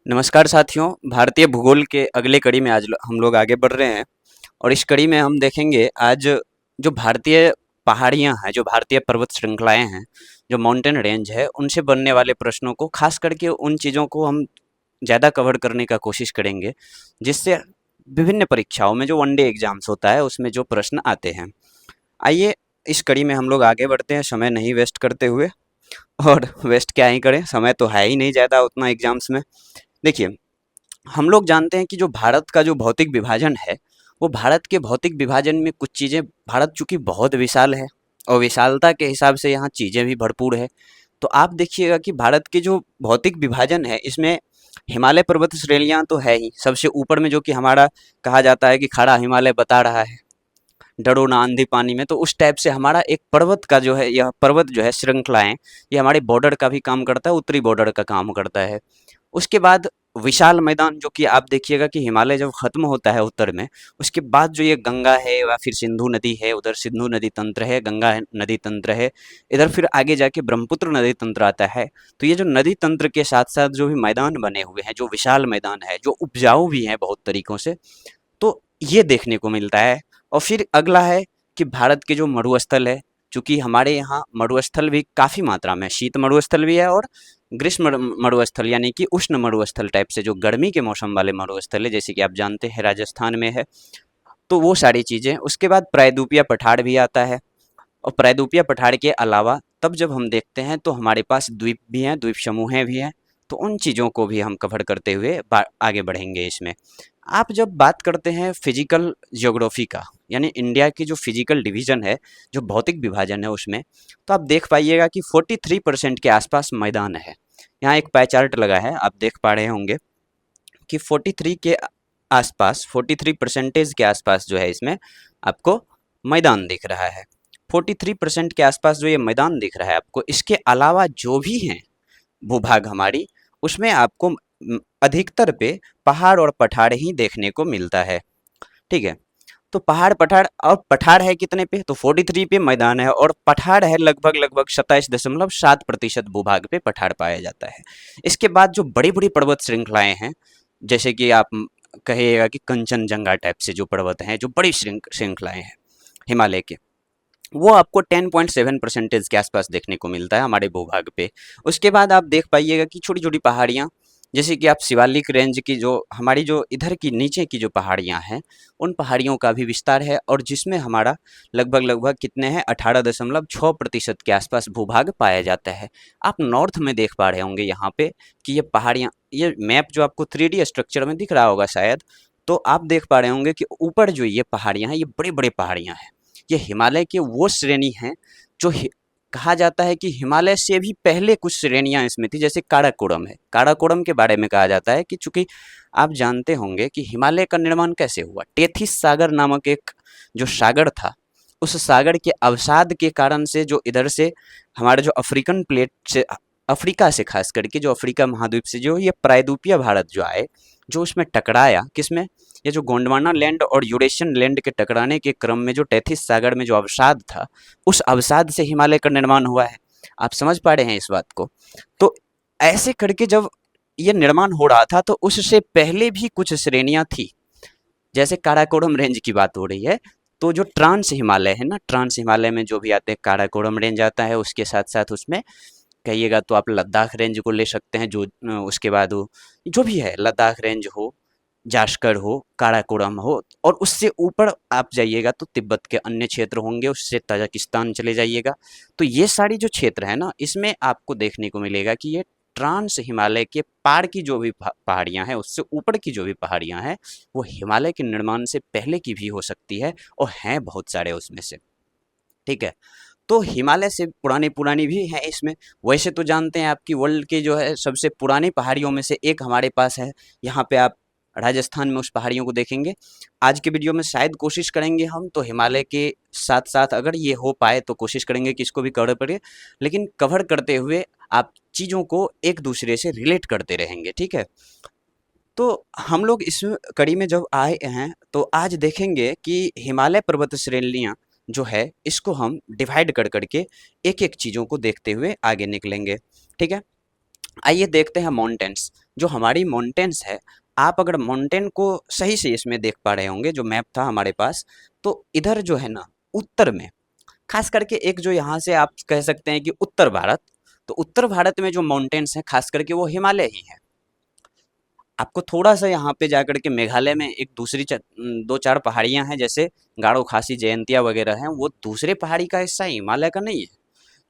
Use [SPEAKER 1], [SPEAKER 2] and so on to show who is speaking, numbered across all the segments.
[SPEAKER 1] नमस्कार साथियों, भारतीय भूगोल के अगले कड़ी में आज हम लोग आगे बढ़ रहे हैं और इस कड़ी में हम देखेंगे आज जो भारतीय पहाड़ियाँ हैं, जो भारतीय पर्वत श्रृंखलाएँ हैं, जो माउंटेन रेंज है, उनसे बनने वाले प्रश्नों को खास करके उन चीज़ों को हम ज़्यादा कवर करने का कोशिश करेंगे, जिससे विभिन्न परीक्षाओं में जो वन डे एग्जाम्स होता है, उसमें जो प्रश्न आते हैं। आइए इस कड़ी में हम लोग आगे बढ़ते हैं, समय नहीं वेस्ट करते हुए। और वेस्ट क्या ही करें, समय तो है ही नहीं ज़्यादा उतना एग्जाम्स में। देखिए, हम लोग जानते हैं कि जो भारत का जो भौतिक विभाजन है, वो भारत के भौतिक विभाजन में कुछ चीज़ें, भारत चूंकि बहुत विशाल है और विशालता के हिसाब से यहाँ चीज़ें भी भरपूर है। तो आप देखिएगा कि भारत के जो भौतिक विभाजन है, इसमें हिमालय पर्वत श्रेणियाँ तो है ही सबसे ऊपर में, जो कि हमारा कहा जाता है कि खड़ा हिमालय बता रहा है, डरो ना आंधी पानी में। तो उस टाइप से हमारा एक पर्वत का जो है, यह पर्वत जो है श्रृंखलाएं, ये हमारे बॉर्डर का भी काम करता है, उत्तरी बॉर्डर का काम करता है। उसके बाद विशाल मैदान, जो कि आप देखिएगा कि हिमालय जब खत्म होता है उत्तर में, उसके बाद जो ये गंगा है या फिर सिंधु नदी है, उधर सिंधु नदी तंत्र है, गंगा नदी तंत्र है, इधर फिर आगे जाके ब्रह्मपुत्र नदी तंत्र आता है। तो ये जो नदी तंत्र के साथ साथ जो भी मैदान बने हुए हैं, जो विशाल मैदान है, जो उपजाऊ भी हैं बहुत तरीकों से, तो ये देखने को मिलता है। और फिर अगला है कि भारत के जो मरुस्थल है, चूंकि हमारे यहाँ मरुस्थल भी काफ़ी मात्रा में, शीत मरुस्थल भी है और ग्रीष्म मरुस्थल यानी कि उष्ण मरुस्थल टाइप से, जो गर्मी के मौसम वाले मरुस्थल है, जैसे कि आप जानते हैं राजस्थान में है। तो वो सारी चीज़ें, उसके बाद प्रायद्वीपीय पठार भी आता है। और प्रायद्वीपीय पठार के अलावा तब जब हम देखते हैं तो हमारे पास द्वीप भी हैं, द्वीप समूहें भी हैं। तो उन चीज़ों को भी हम कवर करते हुए आगे बढ़ेंगे इसमें। आप जब बात करते हैं फिजिकल ज्योग्राफी का, यानी इंडिया की जो फिजिकल डिवीजन है, जो भौतिक विभाजन है उसमें, तो आप देख पाइएगा कि 43% के आसपास मैदान है। यहाँ एक पाई चार्ट लगा है, आप देख पा रहे होंगे कि 43 के आसपास, 43% के आसपास जो है इसमें आपको मैदान दिख रहा है। 43% के आसपास जो ये मैदान दिख रहा है आपको, इसके अलावा जो भी हैं भूभाग हमारी, उसमें आपको अधिकतर पे पहाड़ और पठार ही देखने को मिलता है। ठीक है, तो पहाड़ पठार, और पठार है कितने पे, तो 43 पे मैदान है, और पठार है लगभग लगभग 27.7% भूभाग पे पठार पाया जाता है। इसके बाद जो बड़ी बड़ी पर्वत श्रृंखलाएं हैं, जैसे कि आप कहिएगा कि कंचनजंगा टाइप से जो पर्वत हैं, जो बड़ी श्रृंखलाएं हैं हिमालय के, वो आपको 10.7% के आसपास देखने को मिलता है हमारे भूभाग पे। उसके बाद आप देख पाइएगा कि छोटी छोटी पहाड़ियाँ, जैसे कि आप शिवालिक रेंज की, जो हमारी जो इधर की नीचे की जो पहाड़ियाँ हैं, उन पहाड़ियों का भी विस्तार है, और जिसमें हमारा लगभग लगभग कितने हैं, 18.6% के आसपास भूभाग पाया जाता है। आप नॉर्थ में देख पा रहे होंगे यहाँ पे कि ये पहाड़ियाँ, ये मैप जो आपको 3D स्ट्रक्चर में दिख रहा होगा शायद, तो आप देख पा रहे होंगे कि ऊपर जो ये पहाड़ियाँ हैं, ये बड़ी बड़ी पहाड़ियाँ हैं। ये हिमालय की वो श्रेणी हैं जो कहा जाता है कि हिमालय से भी पहले कुछ श्रेणियां इसमें थी, जैसे काराकोरम है। काराकोरम के बारे में कहा जाता है कि चूंकि आप जानते होंगे कि हिमालय का निर्माण कैसे हुआ, टेथिस सागर नामक एक जो सागर था, उस सागर के अवसाद के कारण से, जो इधर से हमारे जो अफ्रीकन प्लेट से, अफ्रीका से खास करके, जो अफ्रीका महाद्वीप से जो ये प्रायद्वीपीय भारत जो आए, जो उसमें टकराया किसमें, ये जो गोंडवाना लैंड और यूरेशियन लैंड के टकराने के क्रम में जो टेथिस सागर में जो अवसाद था, उस अवसाद से हिमालय का निर्माण हुआ है। आप समझ पा रहे हैं इस बात को। तो ऐसे करके जब ये निर्माण हो रहा था, तो उससे पहले भी कुछ श्रेणियां थी, जैसे काराकोरम रेंज की बात हो रही है। तो जो ट्रांस हिमालय है ना, ट्रांस हिमालय में जो भी आते हैं, काराकोरम रेंज आता है, उसके साथ साथ उसमें कहिएगा तो आप लद्दाख रेंज को ले सकते हैं, जो उसके बाद वो जो भी है, लद्दाख रेंज हो, जास्कर हो, काराकोरम हो, और उससे ऊपर आप जाइएगा तो तिब्बत के अन्य क्षेत्र होंगे, उससे ताजिकिस्तान चले जाइएगा। तो ये सारी जो क्षेत्र है ना, इसमें आपको देखने को मिलेगा कि ये ट्रांस हिमालय के पार की जो भी पहाड़ियां हैं, उससे ऊपर की जो भी पहाड़ियां हैं, वो हिमालय के निर्माण से पहले की भी हो सकती है, और हैं बहुत सारे उसमें से। ठीक है, तो हिमालय से पुरानी पुरानी भी है इसमें। वैसे तो जानते हैं आपकी वर्ल्ड की जो है सबसे पुरानी पहाड़ियों में से एक हमारे पास है। यहाँ पे आप राजस्थान में उस पहाड़ियों को देखेंगे। आज के वीडियो में शायद कोशिश करेंगे हम तो हिमालय के साथ साथ, अगर ये हो पाए तो कोशिश करेंगे कि इसको भी कवर करें, लेकिन कवर करते हुए आप चीज़ों को एक दूसरे से रिलेट करते रहेंगे। ठीक है, तो हम लोग इस कड़ी में जब आए हैं, तो आज देखेंगे कि हिमालय पर्वत श्रेणियाँ जो है, इसको हम डिवाइड कर करके एक एक चीज़ों को देखते हुए आगे निकलेंगे। ठीक है, आइए देखते हैं माउंटेन्स। जो हमारी माउंटेन्स है, आप अगर माउंटेन को सही से इसमें देख पा रहे होंगे, जो मैप था हमारे पास, तो इधर जो है ना, उत्तर में खास करके एक जो यहाँ से आप कह सकते हैं कि उत्तर भारत, तो उत्तर भारत में जो माउंटेन्स हैं खास करके वो हिमालय ही है। आपको थोड़ा सा यहाँ पे जाकर के मेघालय में एक दूसरी दो चार पहाड़ियाँ हैं, जैसे गारो खासी जयंतिया वगैरह हैं, वो दूसरे पहाड़ी का हिस्सा है, हिमालय का नहीं है।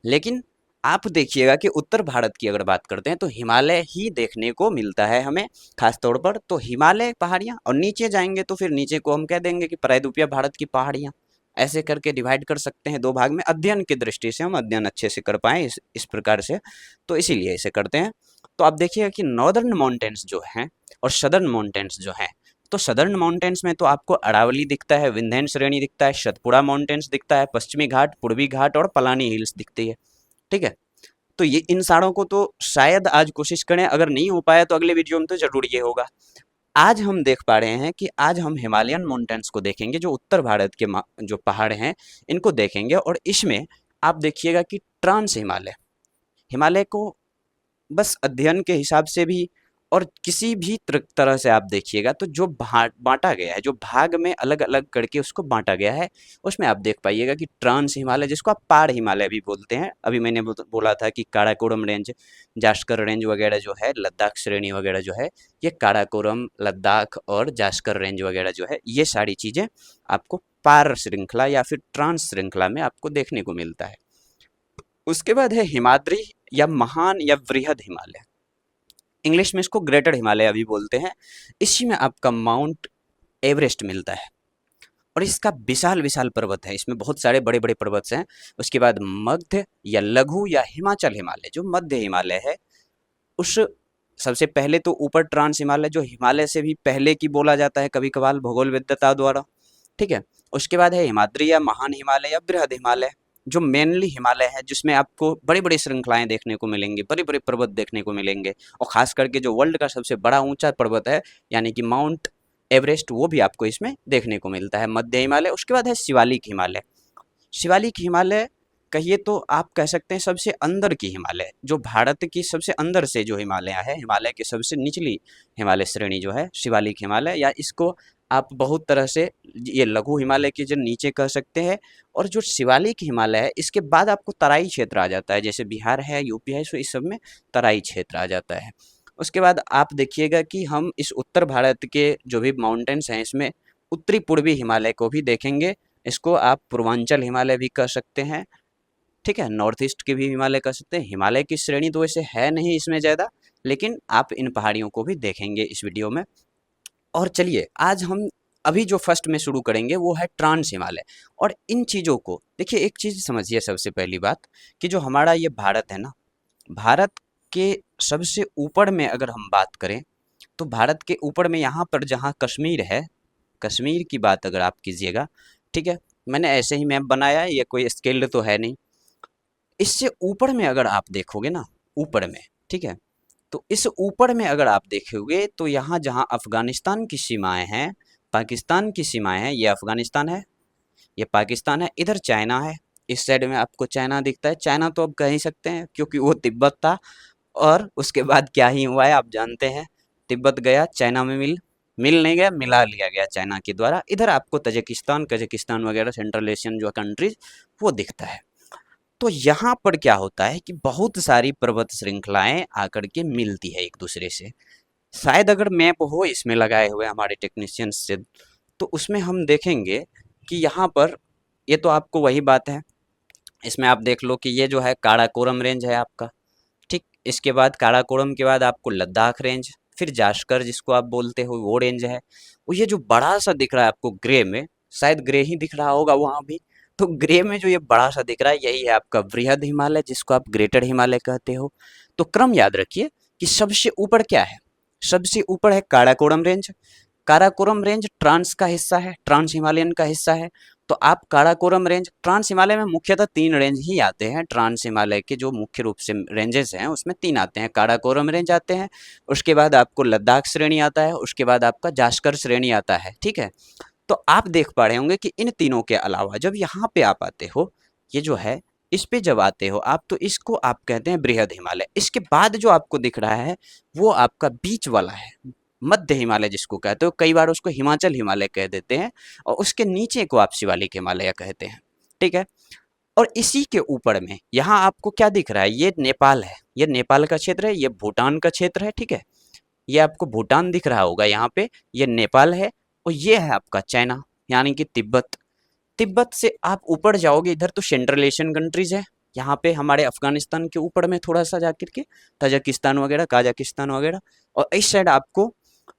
[SPEAKER 1] लेकिन आप देखिएगा कि उत्तर भारत की अगर बात करते हैं तो हिमालय ही देखने को मिलता है हमें खास तौर पर। तो हिमालय पहाड़ियाँ, और नीचे जाएंगे तो फिर नीचे को हम कह देंगे कि प्रायद्वीपीय भारत की पहाड़ियाँ। ऐसे करके डिवाइड कर सकते हैं दो भाग में, अध्ययन की दृष्टि से हम अध्ययन अच्छे से कर पाए इस प्रकार से, तो इसीलिए इसे करते हैं। तो आप देखिएगा कि नॉर्दर्न माउंटेन्स जो हैं और सदर्न माउंटेन्स जो हैं, तो सदर्न माउंटेन्स में तो आपको अरावली दिखता है, विंध्य श्रेणी दिखता है, सतपुड़ा माउंटेन्स दिखता है, पश्चिमी घाट, पूर्वी घाट और पलानी हिल्स दिखती है। ठीक है, तो ये इन सारों को तो शायद आज कोशिश करें, अगर नहीं हो पाया तो अगले वीडियो में तो जरूर ये होगा। आज हम देख पा रहे हैं कि आज हम हिमालयन माउंटेन्स को देखेंगे, जो उत्तर भारत के जो पहाड़ हैं इनको देखेंगे। और इसमें आप देखिएगा कि ट्रांस हिमालय, हिमालय को बस अध्ययन के हिसाब से भी और किसी भी तरह से आप देखिएगा तो जो बांटा गया है, जो भाग में अलग अलग करके उसको बांटा गया है, उसमें आप देख पाइएगा कि ट्रांस हिमालय, जिसको आप पहाड़ हिमालय भी बोलते हैं, अभी मैंने बोला था कि काराकोरम रेंज, जास्कर रेंज वगैरह जो है, लद्दाख श्रेणी वगैरह जो है, ये काराकोरम, लद्दाख और जास्कर रेंज वगैरह जो है, ये सारी चीज़ें आपको पार श्रृंखला या फिर ट्रांस श्रृंखला में आपको देखने को मिलता है। उसके बाद है हिमाद्री या महान या वृहद हिमालय, इंग्लिश में इसको ग्रेटर हिमालय भी बोलते हैं। इसी में आपका माउंट एवरेस्ट मिलता है और इसका विशाल विशाल पर्वत है, इसमें बहुत सारे बड़े बड़े पर्वत हैं। उसके बाद मध्य या लघु या हिमाचल हिमालय, जो मध्य हिमालय है, उस सबसे पहले तो ऊपर ट्रांस हिमालय, जो हिमालय से भी पहले की बोला जाता है कभी कभार भूगोल विद्वता द्वारा। ठीक है, उसके बाद है हिमाद्री या महान हिमालय या बृहद हिमालय, जो मेनली हिमालय है, जिसमें आपको बड़ी बड़ी श्रृंखलाएं देखने को मिलेंगी, बड़े बड़े पर्वत देखने को मिलेंगे। और खास करके जो वर्ल्ड का सबसे बड़ा ऊंचा पर्वत है, यानी कि माउंट एवरेस्ट, वो भी आपको इसमें देखने को मिलता है, मध्य हिमालय। उसके बाद है शिवालिक हिमालय। शिवालिक हिमालय कहिए तो आप कह सकते हैं सबसे अंदर की हिमालय, जो भारत की सबसे अंदर से जो हिमालय है, हिमालय की सबसे निचली हिमालय श्रेणी जो है शिवालिक हिमालय, या इसको आप बहुत तरह से ये लघु हिमालय के जो नीचे कह सकते हैं। और जो शिवालिक हिमालय है, इसके बाद आपको तराई क्षेत्र आ जाता है, जैसे बिहार है, यूपी है, सो इस सब में तराई क्षेत्र आ जाता है। उसके बाद आप देखिएगा कि हम इस उत्तर भारत के जो भी माउंटेन्स हैं, इसमें उत्तरी पूर्वी हिमालय को भी देखेंगे। इसको आप पूर्वांचल हिमालय भी कह सकते हैं। ठीक है, नॉर्थ ईस्ट के भी हिमालय कह सकते हैं। हिमालय की श्रेणी तो वैसे है नहीं इसमें ज़्यादा, लेकिन आप इन पहाड़ियों को भी देखेंगे इस वीडियो में। और चलिए आज हम अभी जो फर्स्ट में शुरू करेंगे वो है ट्रांस हिमालय। और इन चीज़ों को देखिए, एक चीज़ समझिए सबसे पहली बात, कि जो हमारा ये भारत है ना, भारत के सबसे ऊपर में अगर हम बात करें, तो भारत के ऊपर में यहाँ पर जहाँ कश्मीर है, कश्मीर की बात अगर आप कीजिएगा, ठीक है, मैंने ऐसे ही मैप बनाया है, ये कोई स्केल्ड तो है नहीं। इससे ऊपर में अगर आप देखोगे ना, ऊपर में, ठीक है, तो इस ऊपर में अगर आप देखोगे तो यहाँ जहाँ अफगानिस्तान की सीमाएं हैं, पाकिस्तान की सीमाएं हैं, ये अफगानिस्तान है, ये पाकिस्तान है, इधर चाइना है, इस साइड में आपको चाइना दिखता है। चाइना तो अब कह ही सकते हैं क्योंकि वो तिब्बत था, और उसके बाद क्या ही हुआ है आप जानते हैं, तिब्बत गया चाइना में, मिल मिल नहीं गया, मिला लिया गया चाइना के द्वारा। इधर आपको तजाकिस्तान, कजाकिस्तान वगैरह सेंट्रल एशियन जो कंट्रीज, वो दिखता है। तो यहाँ पर क्या होता है कि बहुत सारी पर्वत श्रृंखलाएं आकर के मिलती है एक दूसरे से। शायद अगर मैप हो इसमें लगाए हुए हमारे टेक्नीशियंस से, तो उसमें हम देखेंगे कि यहाँ पर, ये तो आपको वही बात है, इसमें आप देख लो कि ये जो है काराकोरम रेंज है आपका। ठीक, इसके बाद काराकोरम के बाद आपको लद्दाख रेंज, फिर जास्कर जिसको आप बोलते हो, वो रेंज है। और ये जो बड़ा सा दिख रहा है आपको ग्रे में, शायद ग्रे ही दिख रहा होगा वहाँ भी, तो ग्रे में जो ये बड़ा सा दिख रहा है, यही है आपका वृहद हिमालय, जिसको आप ग्रेटर हिमालय कहते हो। तो क्रम याद रखिए कि सबसे ऊपर क्या है, सबसे ऊपर है Karakoram range. Karakoram range trans का हिस्सा है, ट्रांस हिमालयन का हिस्सा है। तो आप काराकोरम रेंज, ट्रांस हिमालय में मुख्यतः 3 रेंज ही आते हैं, ट्रांस हिमालय के जो मुख्य रूप से रेंजेस हैं उसमें 3 आते हैं। काराकोरम रेंज आते हैं, उसके बाद आपको लद्दाख श्रेणी आता है, उसके बाद आपका जास्कर श्रेणी आता है। ठीक है, तो आप देख पा रहे होंगे कि इन तीनों के अलावा जब यहाँ पे आप आते हो, ये जो है इस पे जब आते हो आप तो इसको आप कहते हैं बृहद हिमालय। इसके बाद जो आपको दिख रहा है वो आपका बीच वाला है, मध्य हिमालय जिसको कहते हो, कई बार उसको हिमाचल हिमालय कह देते हैं, और उसके नीचे को आप शिवालिक हिमालय कहते हैं। ठीक है। और इसी के ऊपर में यहाँ आपको क्या दिख रहा है, ये नेपाल है, ये नेपाल का क्षेत्र है, ये भूटान का क्षेत्र है। ठीक है, ये आपको भूटान दिख रहा होगा यहाँ पे, ये नेपाल है, और ये है आपका चाइना यानी कि तिब्बत। तिब्बत से आप ऊपर जाओगे इधर तो सेंट्रल एशियन कंट्रीज है, यहाँ पे हमारे अफगानिस्तान के ऊपर में थोड़ा सा जाकर के तजाकिस्तान वगैरह, काजाकिस्तान वगैरह, और इस साइड आपको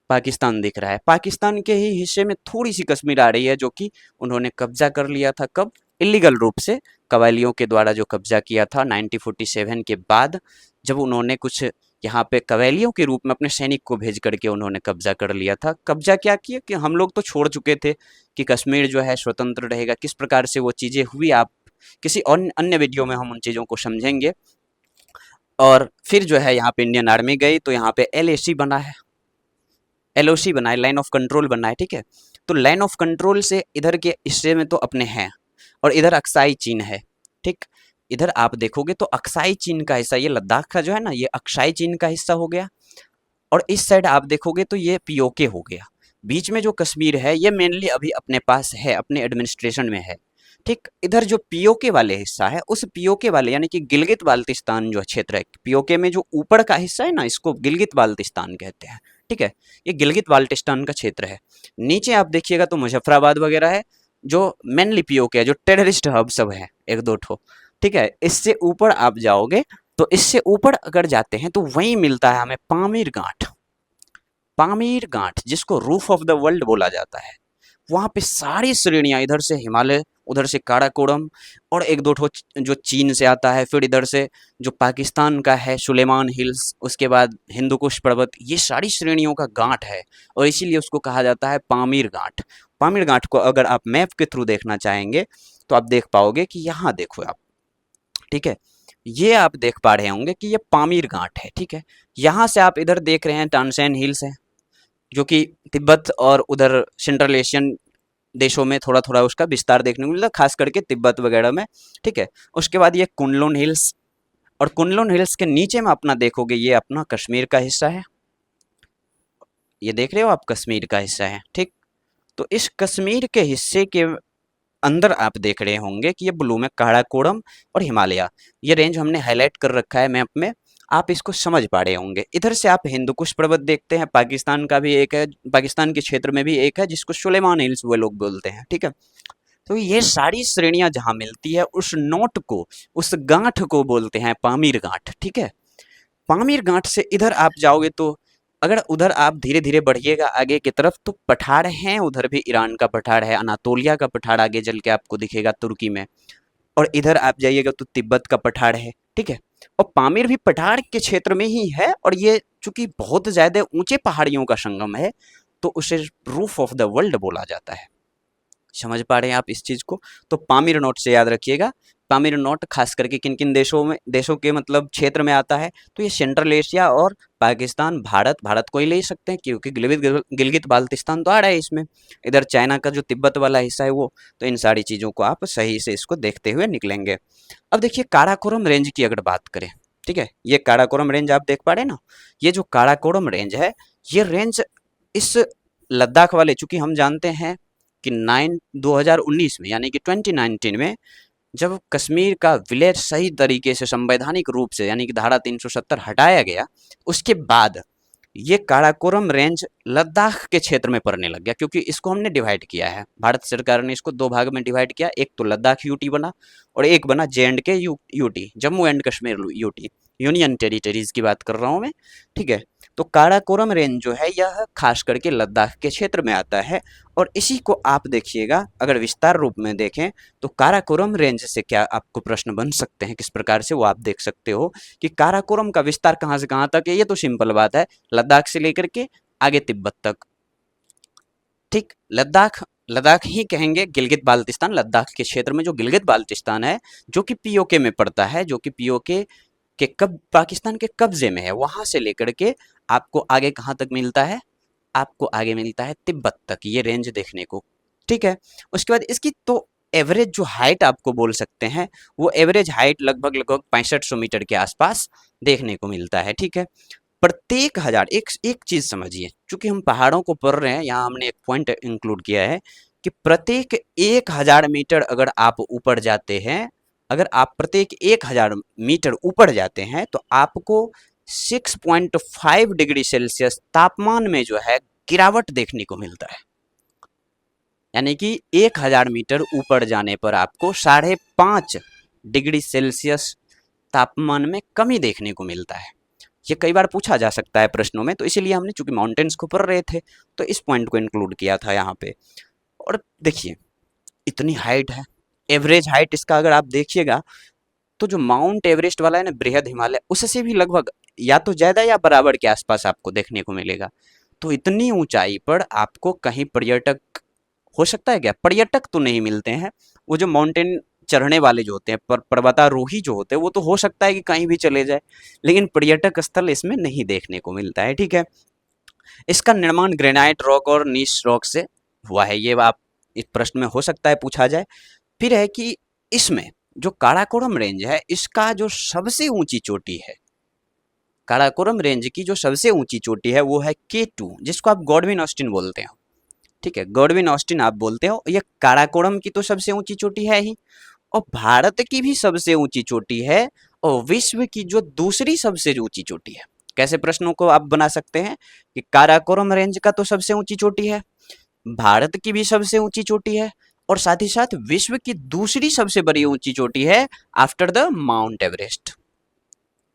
[SPEAKER 1] पाकिस्तान दिख रहा है। पाकिस्तान के ही हिस्से में थोड़ी सी कश्मीर आ रही है, जो कि उन्होंने कब्जा कर लिया था, कब, इलीगल रूप से कबायलियों के द्वारा जो कब्जा किया था 1947 के बाद, जब उन्होंने कुछ यहाँ पे कबायलियों के रूप में अपने सैनिक को भेज करके उन्होंने कब्जा कर लिया था। कब्जा क्या किया कि हम लोग तो छोड़ चुके थे कि कश्मीर जो है स्वतंत्र रहेगा, किस प्रकार से वो चीज़ें हुई आप किसी अन्य वीडियो में हम उन चीज़ों को समझेंगे। और फिर जो है यहाँ पे इंडियन आर्मी गई तो यहाँ पे एलएसी बना है, एलओसी बना है, लाइन ऑफ कंट्रोल बना है। ठीक है, तो लाइन ऑफ कंट्रोल से इधर के हिस्से में तो अपने हैं, और इधर अक्साई चीन है। ठीक, इधर आप देखोगे तो अक्साई चीन का हिस्सा, ये लद्दाख का जो है ना, ये अक्साई चीन का हिस्सा हो गया। और इस साइड आप देखोगे तो ये पीओके हो गया। बीच में जो कश्मीर है ये मेनली अभी अपने पास है, अपने एडमिनिस्ट्रेशन में है। ठीक, इधर जो पीओके वाले हिस्सा है, उस पीओके वाले यानी कि गिलगित बाल्टिस्तान जो क्षेत्र है, पीओके में जो ऊपर का हिस्सा है ना, इसको गिलगित बाल्टिस्तान कहते हैं। ठीक है, ये गिलगित बाल्टिस्तान का क्षेत्र है। नीचे आप देखिएगा तो मुजफ्फराबाद वगैरह है, जो मेनली पीओके है, जो टेररिस्ट हब सब है, एक दो ठो। ठीक है, इससे ऊपर आप जाओगे तो इससे ऊपर अगर जाते हैं तो वहीं मिलता है हमें पामीर गांठ। पामीर गांठ जिसको रूफ ऑफ द वर्ल्ड बोला जाता है, वहाँ पे सारी श्रेणियाँ, इधर से हिमालय, उधर से काराकोरम, और एक दो ठो जो चीन से आता है, फिर इधर से जो पाकिस्तान का है सुलेमान हिल्स, उसके बाद हिंदुकुश पर्वत, ये सारी श्रेणियों का गांठ है, और इसीलिए उसको कहा जाता है पामीर गांठ। पामीर गांठ को अगर आप मैप के थ्रू देखना चाहेंगे तो आप देख पाओगे कि यहाँ देखो आप। ठीक है, ये आप देख पा रहे होंगे कि ये पामीर घाट है। ठीक है, यहाँ से आप इधर देख रहे हैं तानसेन हिल्स है, जो कि तिब्बत और उधर सेंट्रल एशियन देशों में थोड़ा थोड़ा उसका विस्तार देखने को मिलता है, खास करके तिब्बत वगैरह में। ठीक है, उसके बाद ये कुनलुन हिल्स, और कुनलुन हिल्स के नीचे में अपना देखोगे ये अपना कश्मीर का हिस्सा है, ये देख रहे हो आप, कश्मीर का हिस्सा है। ठीक, तो इस कश्मीर के हिस्से के अंदर आप देख रहे होंगे कि ये ब्लू में काराकोरम और हिमालय, ये रेंज हमने हाईलाइट कर रखा है मैप में, आप इसको समझ पा रहे होंगे। इधर से आप हिंदुकुश पर्वत देखते हैं, पाकिस्तान का भी एक है, पाकिस्तान के क्षेत्र में भी एक है जिसको सुलेमान हिल्स वो लोग बोलते हैं। ठीक है, तो ये सारी श्रेणियां जहां मिलती है उस नोट को, उस गांठ को बोलते हैं पामीर गांठ। ठीक है, पामीर गांठ से इधर आप जाओगे तो अगर उधर आप धीरे धीरे बढ़िएगा आगे की तरफ तो पठार हैं, उधर भी ईरान का पठार है, अनातोलिया का पठार आगे चल के आपको दिखेगा तुर्की में, और इधर आप जाइएगा तो तिब्बत का पठार है। ठीक है, और पामीर भी पठार के क्षेत्र में ही है, और ये चूंकि बहुत ज्यादा ऊंचे पहाड़ियों का संगम है तो उसे रूफ ऑफ द वर्ल्ड बोला जाता है। समझ पा रहे हैं आप इस चीज को? तो पामीर नोट से याद रखिएगा, पामीर नोट खास करके किन किन देशों में, देशों के मतलब क्षेत्र में आता है, तो ये सेंट्रल एशिया और पाकिस्तान, भारत, भारत को ही ले सकते हैं क्योंकि गिलगित गिलगित बाल्टिस्तान तो आ रहा है इसमें, इधर चाइना का जो तिब्बत वाला हिस्सा है वो, तो इन सारी चीज़ों को आप सही से इसको देखते हुए निकलेंगे। अब देखिए काराकोरम रेंज की अगर बात करें, ठीक है, ये काराकोरम रेंज आप देख पा रहे हैं ना, ये जो काराकोरम रेंज है, ये रेंज इस लद्दाख वाले, चूंकि हम जानते हैं कि 2019 में यानी कि 2019 में जब कश्मीर का विलय सही तरीके से संवैधानिक रूप से यानी कि धारा 370 हटाया गया, उसके बाद ये काराकोरम रेंज लद्दाख के क्षेत्र में पड़ने लग गया, क्योंकि इसको हमने डिवाइड किया है, भारत सरकार ने इसको दो भाग में डिवाइड किया, एक तो लद्दाख यूटी बना और एक बना JNK UT, Jammu and Kashmir UT, union territories की बात कर रहा हूँ मैं। ठीक है, तो काराकोरम रेंज जो है यह खास करके लद्दाख के क्षेत्र में आता है, और इसी को आप देखिएगा अगर विस्तार रूप में देखें तो काराकोरम रेंज से क्या आपको प्रश्न बन सकते हैं, किस प्रकार से, वो आप देख सकते हो कि काराकोरम का विस्तार कहाँ से कहाँ तक है। ये तो सिंपल बात है, लद्दाख से लेकर के आगे तिब्बत तक। ठीक, लद्दाख, लद्दाख ही कहेंगे, गिलगित बाल्टिस्तान, लद्दाख के क्षेत्र में जो गिलगित बाल्टिस्तान है जो कि पीओके में पड़ता है, जो कि पीओके के कब पाकिस्तान के कब्जे में है, वहां से लेकर के आपको आगे कहाँ तक मिलता है, आपको आगे मिलता है तिब्बत तक, ये रेंज देखने को। ठीक है, उसके बाद इसकी तो एवरेज जो हाइट आपको बोल सकते हैं, वो एवरेज हाइट लगभग लगभग 6500 मीटर के आसपास देखने को मिलता है। ठीक है, प्रत्येक हजार, एक एक चीज समझिए, चूंकि हम पहाड़ों को पढ़ रहे हैं, यहाँ हमने एक पॉइंट इंक्लूड किया है कि प्रत्येक 1000 मीटर अगर आप ऊपर जाते हैं, अगर आप प्रत्येक 1000 मीटर ऊपर जाते हैं तो आपको 6.5 डिग्री सेल्सियस तापमान में जो है गिरावट देखने को मिलता है। यानी कि 1000 मीटर ऊपर जाने पर आपको 5.5 डिग्री सेल्सियस तापमान में कमी देखने को मिलता है। ये कई बार पूछा जा सकता है प्रश्नों में, तो इसीलिए हमने चूंकि माउंटेन्स को पढ़ रहे थे तो इस पॉइंट को इंक्लूड किया था यहाँ पे। और देखिए, इतनी हाइट है, एवरेज हाइट इसका अगर आप देखिएगा तो जो माउंट एवरेस्ट वाला है ना, बृहद हिमालय, उससे भी लगभग या तो ज्यादा या बराबर के आसपास आपको देखने को मिलेगा। तो इतनी ऊंचाई पर आपको कहीं पर्यटक, हो सकता है क्या, पर्यटक तो नहीं मिलते हैं, वो जो माउंटेन चढ़ने वाले जो होते हैं, पर्वतारोही जो होते हैं, वो तो हो सकता है कि कहीं भी चले जाए, लेकिन पर्यटक स्थल इसमें नहीं देखने को मिलता है। ठीक है, इसका निर्माण ग्रेनाइट रॉक और नीस रॉक से हुआ है, ये आप इस प्रश्न में हो सकता है पूछा जाए। फिर है कि इसमें जो काराकोरम रेंज है, इसका जो सबसे ऊंची चोटी है, काराकोरम रेंज की जो सबसे ऊंची चोटी है वो है K2, जिसको आप गॉडविन ऑस्टिन बोलते हो। ठीक है, गॉडविन ऑस्टिन आप बोलते हो, ये काराकोरम की तो सबसे ऊंची चोटी है ही, और भारत की भी सबसे ऊंची चोटी है, और विश्व की जो दूसरी सबसे ऊंची चोटी है। कैसे प्रश्नों को आप बना सकते हैं कि काराकोरम रेंज का तो सबसे ऊंची चोटी है, भारत की भी सबसे ऊंची चोटी है, और साथ ही साथ विश्व की दूसरी सबसे बड़ी ऊंची चोटी है आफ्टर द माउंट एवरेस्ट।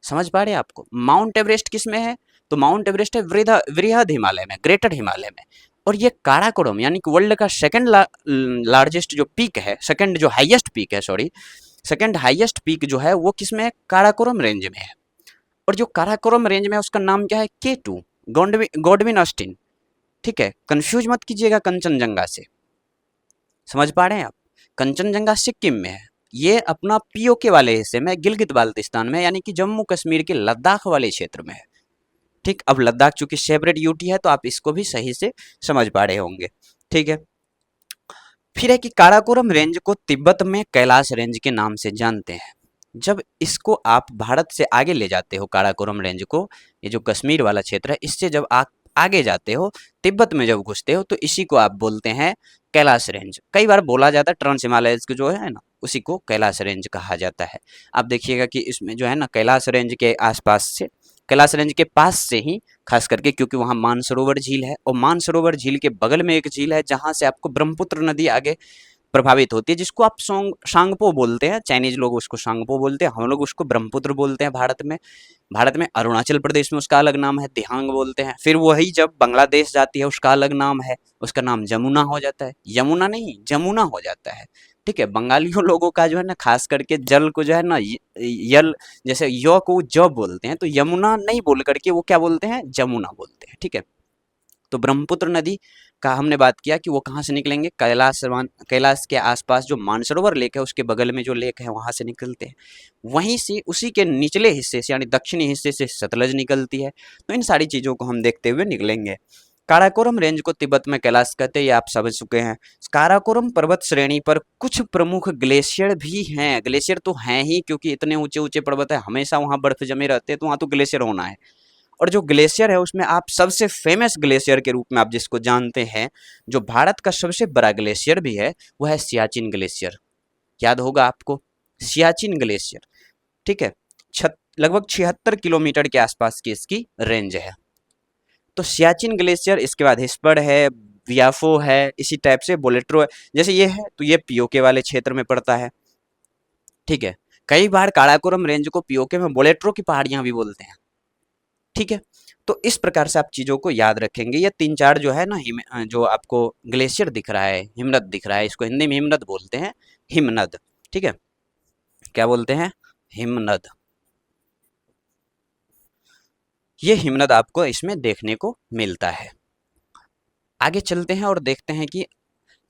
[SPEAKER 1] समझ पा रहे हैं आपको, माउंट एवरेस्ट किस में है, तो माउंट एवरेस्ट है वृहद हिमालय में, ग्रेटर हिमालय में। और ये काराकोरम यानी कि वर्ल्ड का सेकंड लार्जेस्ट जो पीक है, सेकंड जो हाईएस्ट पीक है, सॉरी, सेकंड हाईएस्ट पीक जो है वो किस में है, काराकोरम रेंज में है। और जो काराकोरम रेंज में है उसका नाम क्या है, K2, गॉडविन ऑस्टिन। ठीक है, कंफ्यूज मत कीजिएगा कंचनजंगा से। समझ पा रहे हैं आप, कंचनजंगा सिक्किम में है, ये अपना पीओके वाले हिस्से में, गिलगित बाल्टिस्तान में, यानी कि जम्मू कश्मीर के लद्दाख वाले क्षेत्र में है। ठीक, अब लद्दाख चूंकि सेपरेट यूटी है तो आप इसको भी सही से समझ पा रहे होंगे। ठीक है, फिर है कि काराकोरम रेंज को तिब्बत में कैलाश रेंज के नाम से जानते हैं। जब इसको आप भारत से आगे ले जाते हो, काराकोरम रेंज को, ये जो कश्मीर वाला क्षेत्र है, इससे जब आप आगे जाते हो, तिब्बत में जब घुसते हो, तो इसी को आप बोलते हैं कैलाश रेंज। कई बार बोला जाता है ट्रांस हिमालयस को जो है ना, उसी को कैलाश रेंज कहा जाता है। आप देखिएगा कि इसमें जो है ना, कैलाश रेंज के आसपास से, कैलाश रेंज के पास से ही, खास करके क्योंकि वहाँ मानसरोवर झील है, और मानसरोवर झील के बगल में एक झील है जहाँ से आपको ब्रह्मपुत्र नदी आगे प्रभावित होती है, जिसको आप सांगपो बोलते हैं, चाइनीज लोग उसको सांगपो बोलते हैं, हम लोग उसको ब्रह्मपुत्र बोलते हैं भारत में। भारत में अरुणाचल प्रदेश में उसका अलग नाम है, दिहांग बोलते हैं। फिर वही जब बांग्लादेश जाती है उसका अलग नाम है, उसका नाम जमुना हो जाता है, यमुना नहीं जमुना हो जाता है। ठीक है, बंगालियों लोगों का जो है ना, खास करके जल को जो है ना, यल, जैसे य को ज बोलते हैं, तो यमुना नहीं बोल करके वो क्या बोलते हैं, जमुना बोलते हैं। ठीक है, तो ब्रह्मपुत्र नदी का हमने बात किया कि वो कहाँ से निकलेंगे, कैलाश के आसपास जो मानसरोवर लेक है उसके बगल में जो लेक है वहां से निकलते हैं। वहीं से उसी के निचले हिस्से से यानी दक्षिणी हिस्से से सतलज निकलती है। तो इन सारी चीजों को हम देखते हुए निकलेंगे। काराकोरम रेंज को तिब्बत में कैलाश कहते हैं, ये आप समझ चुके हैं। काराकोरम पर्वत श्रेणी पर कुछ प्रमुख ग्लेशियर भी हैं। ग्लेशियर तो हैं ही, क्योंकि इतने ऊंचे ऊंचे पर्वत है, हमेशा वहां बर्फ जमे रहते हैं, तो वहां तो ग्लेशियर होना है। और जो ग्लेशियर है उसमें आप सबसे फेमस ग्लेशियर के रूप में आप जिसको जानते हैं, जो भारत का सबसे बड़ा ग्लेशियर भी है, वो है सियाचिन ग्लेशियर। याद होगा आपको, सियाचिन ग्लेशियर। ठीक है, लगभग 76 किलोमीटर के आसपास की इसकी रेंज है। तो सियाचिन ग्लेशियर, इसके बाद हिस्पड़ है, बियाफो है, इसी टाइप से बोलेट्रो है। जैसे ये है तो ये पीओके वाले क्षेत्र में पड़ता है। ठीक है, कई बार काराकोरम रेंज को पीओके में बोलेट्रो की पहाड़ियां भी बोलते हैं। ठीक है, तो इस प्रकार से आप चीजों को याद रखेंगे। ये तीन चार जो है ना, जो आपको ग्लेशियर दिख रहा है, हिमनद दिख रहा है, इसको हिंदी में हिमनद बोलते हैं, हिमनद। ठीक है, क्या बोलते हैं, हिमनद। ये हिमनद आपको इसमें देखने को मिलता है। आगे चलते हैं और देखते हैं कि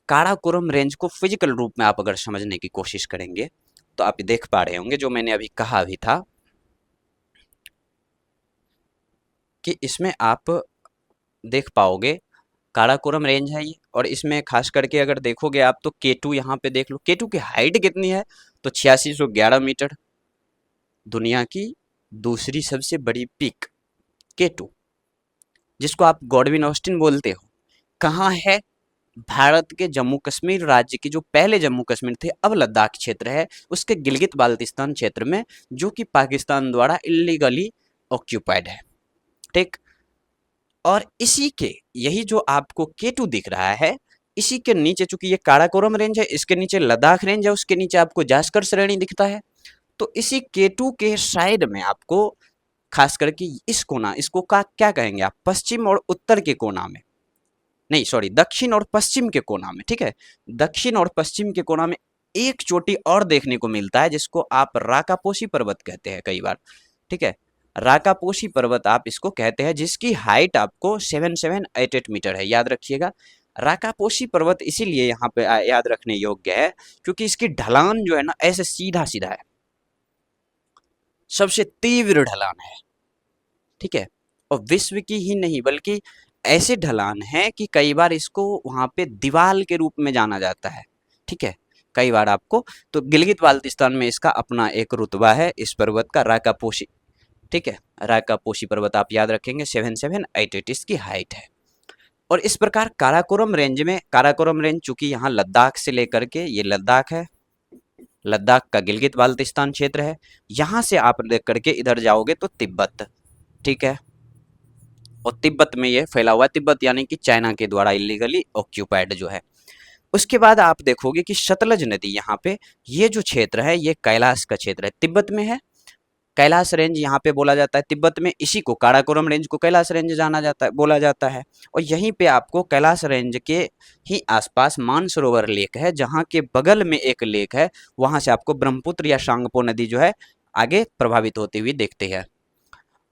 [SPEAKER 1] काराकोरम रेंज को फिजिकल रूप में आप अगर समझने की कोशिश करेंगे तो आप देख पा रहे होंगे, जो मैंने अभी कहा भी था, कि इसमें आप देख पाओगे काराकोरम रेंज है ये, और इसमें खास करके अगर देखोगे आप तो K2 यहाँ पे देख लो। K2 की हाइट कितनी है, तो 8611 मीटर, दुनिया की दूसरी सबसे बड़ी पीक K2, जिसको आप गॉडविन ऑस्टिन बोलते हो, कहाँ है? भारत के जम्मू कश्मीर राज्य की, जो पहले जम्मू कश्मीर थे अब लद्दाख क्षेत्र है, उसके गिलगित बाल्टिस्तान क्षेत्र में, जो कि पाकिस्तान द्वारा इलीगली ऑक्यूपाइड है। ठीक, और इसी के, यही जो आपको K2 दिख रहा है, इसी के नीचे, चूंकि ये काराकोरम रेंज है, इसके नीचे लद्दाख रेंज है, उसके नीचे आपको जास्कर श्रेणी दिखता है। तो इसी K2 के साइड में आपको खास करके इस कोना, इसको का क्या कहेंगे आप, पश्चिम और उत्तर के कोना में, नहीं सॉरी, दक्षिण और पश्चिम के कोना में, ठीक है, दक्षिण और पश्चिम के कोना में एक चोटी और देखने को मिलता है, जिसको आप राकापोशी पर्वत कहते हैं कई बार। ठीक है, राकापोशी पर्वत आप इसको कहते हैं, जिसकी हाइट आपको 7788 मीटर है, याद रखिएगा। राकापोशी पर्वत इसीलिए यहाँ पे याद रखने योग्य है क्योंकि इसकी ढलान जो है ना, ऐसे सीधा सीधा है, सबसे तीव्र ढलान है। ठीक है, और विश्व की ही नहीं बल्कि ऐसे ढलान है कि कई बार इसको वहां पे दीवाल के रूप में जाना जाता है। ठीक है, कई बार आपको, तो गिलगित बाल्टिस्तान में इसका अपना एक रुतबा है इस पर्वत का, राकापोशी। ठीक है, राकापोशी पर्वत आप याद रखेंगे, 7788 इसकी हाइट है। और इस प्रकार काराकोरम रेंज में, काराकोरम रेंज चूंकि यहाँ लद्दाख से लेकर के, ये लद्दाख है, लद्दाख का गिलगित बाल्टिस्तान क्षेत्र है, यहाँ से आप देख करके इधर जाओगे तो तिब्बत। ठीक है, और तिब्बत में ये फैला हुआ है, तिब्बत यानी कि चाइना के द्वारा इलीगली ऑक्यूपाइड जो है। उसके बाद आप देखोगे कि सतलज नदी यहाँ पे, ये जो क्षेत्र है ये कैलाश का क्षेत्र है, तिब्बत में है। कैलाश रेंज यहाँ पे बोला जाता है तिब्बत में, इसी को काराकोरम रेंज को कैलाश रेंज जाना जाता है, बोला जाता है। और यहीं पे आपको कैलाश रेंज के ही आसपास मानसरोवर लेक है, जहाँ के बगल में एक लेक है, वहां से आपको ब्रह्मपुत्र या सांगपो नदी जो है आगे प्रभावित होती हुई देखते हैं।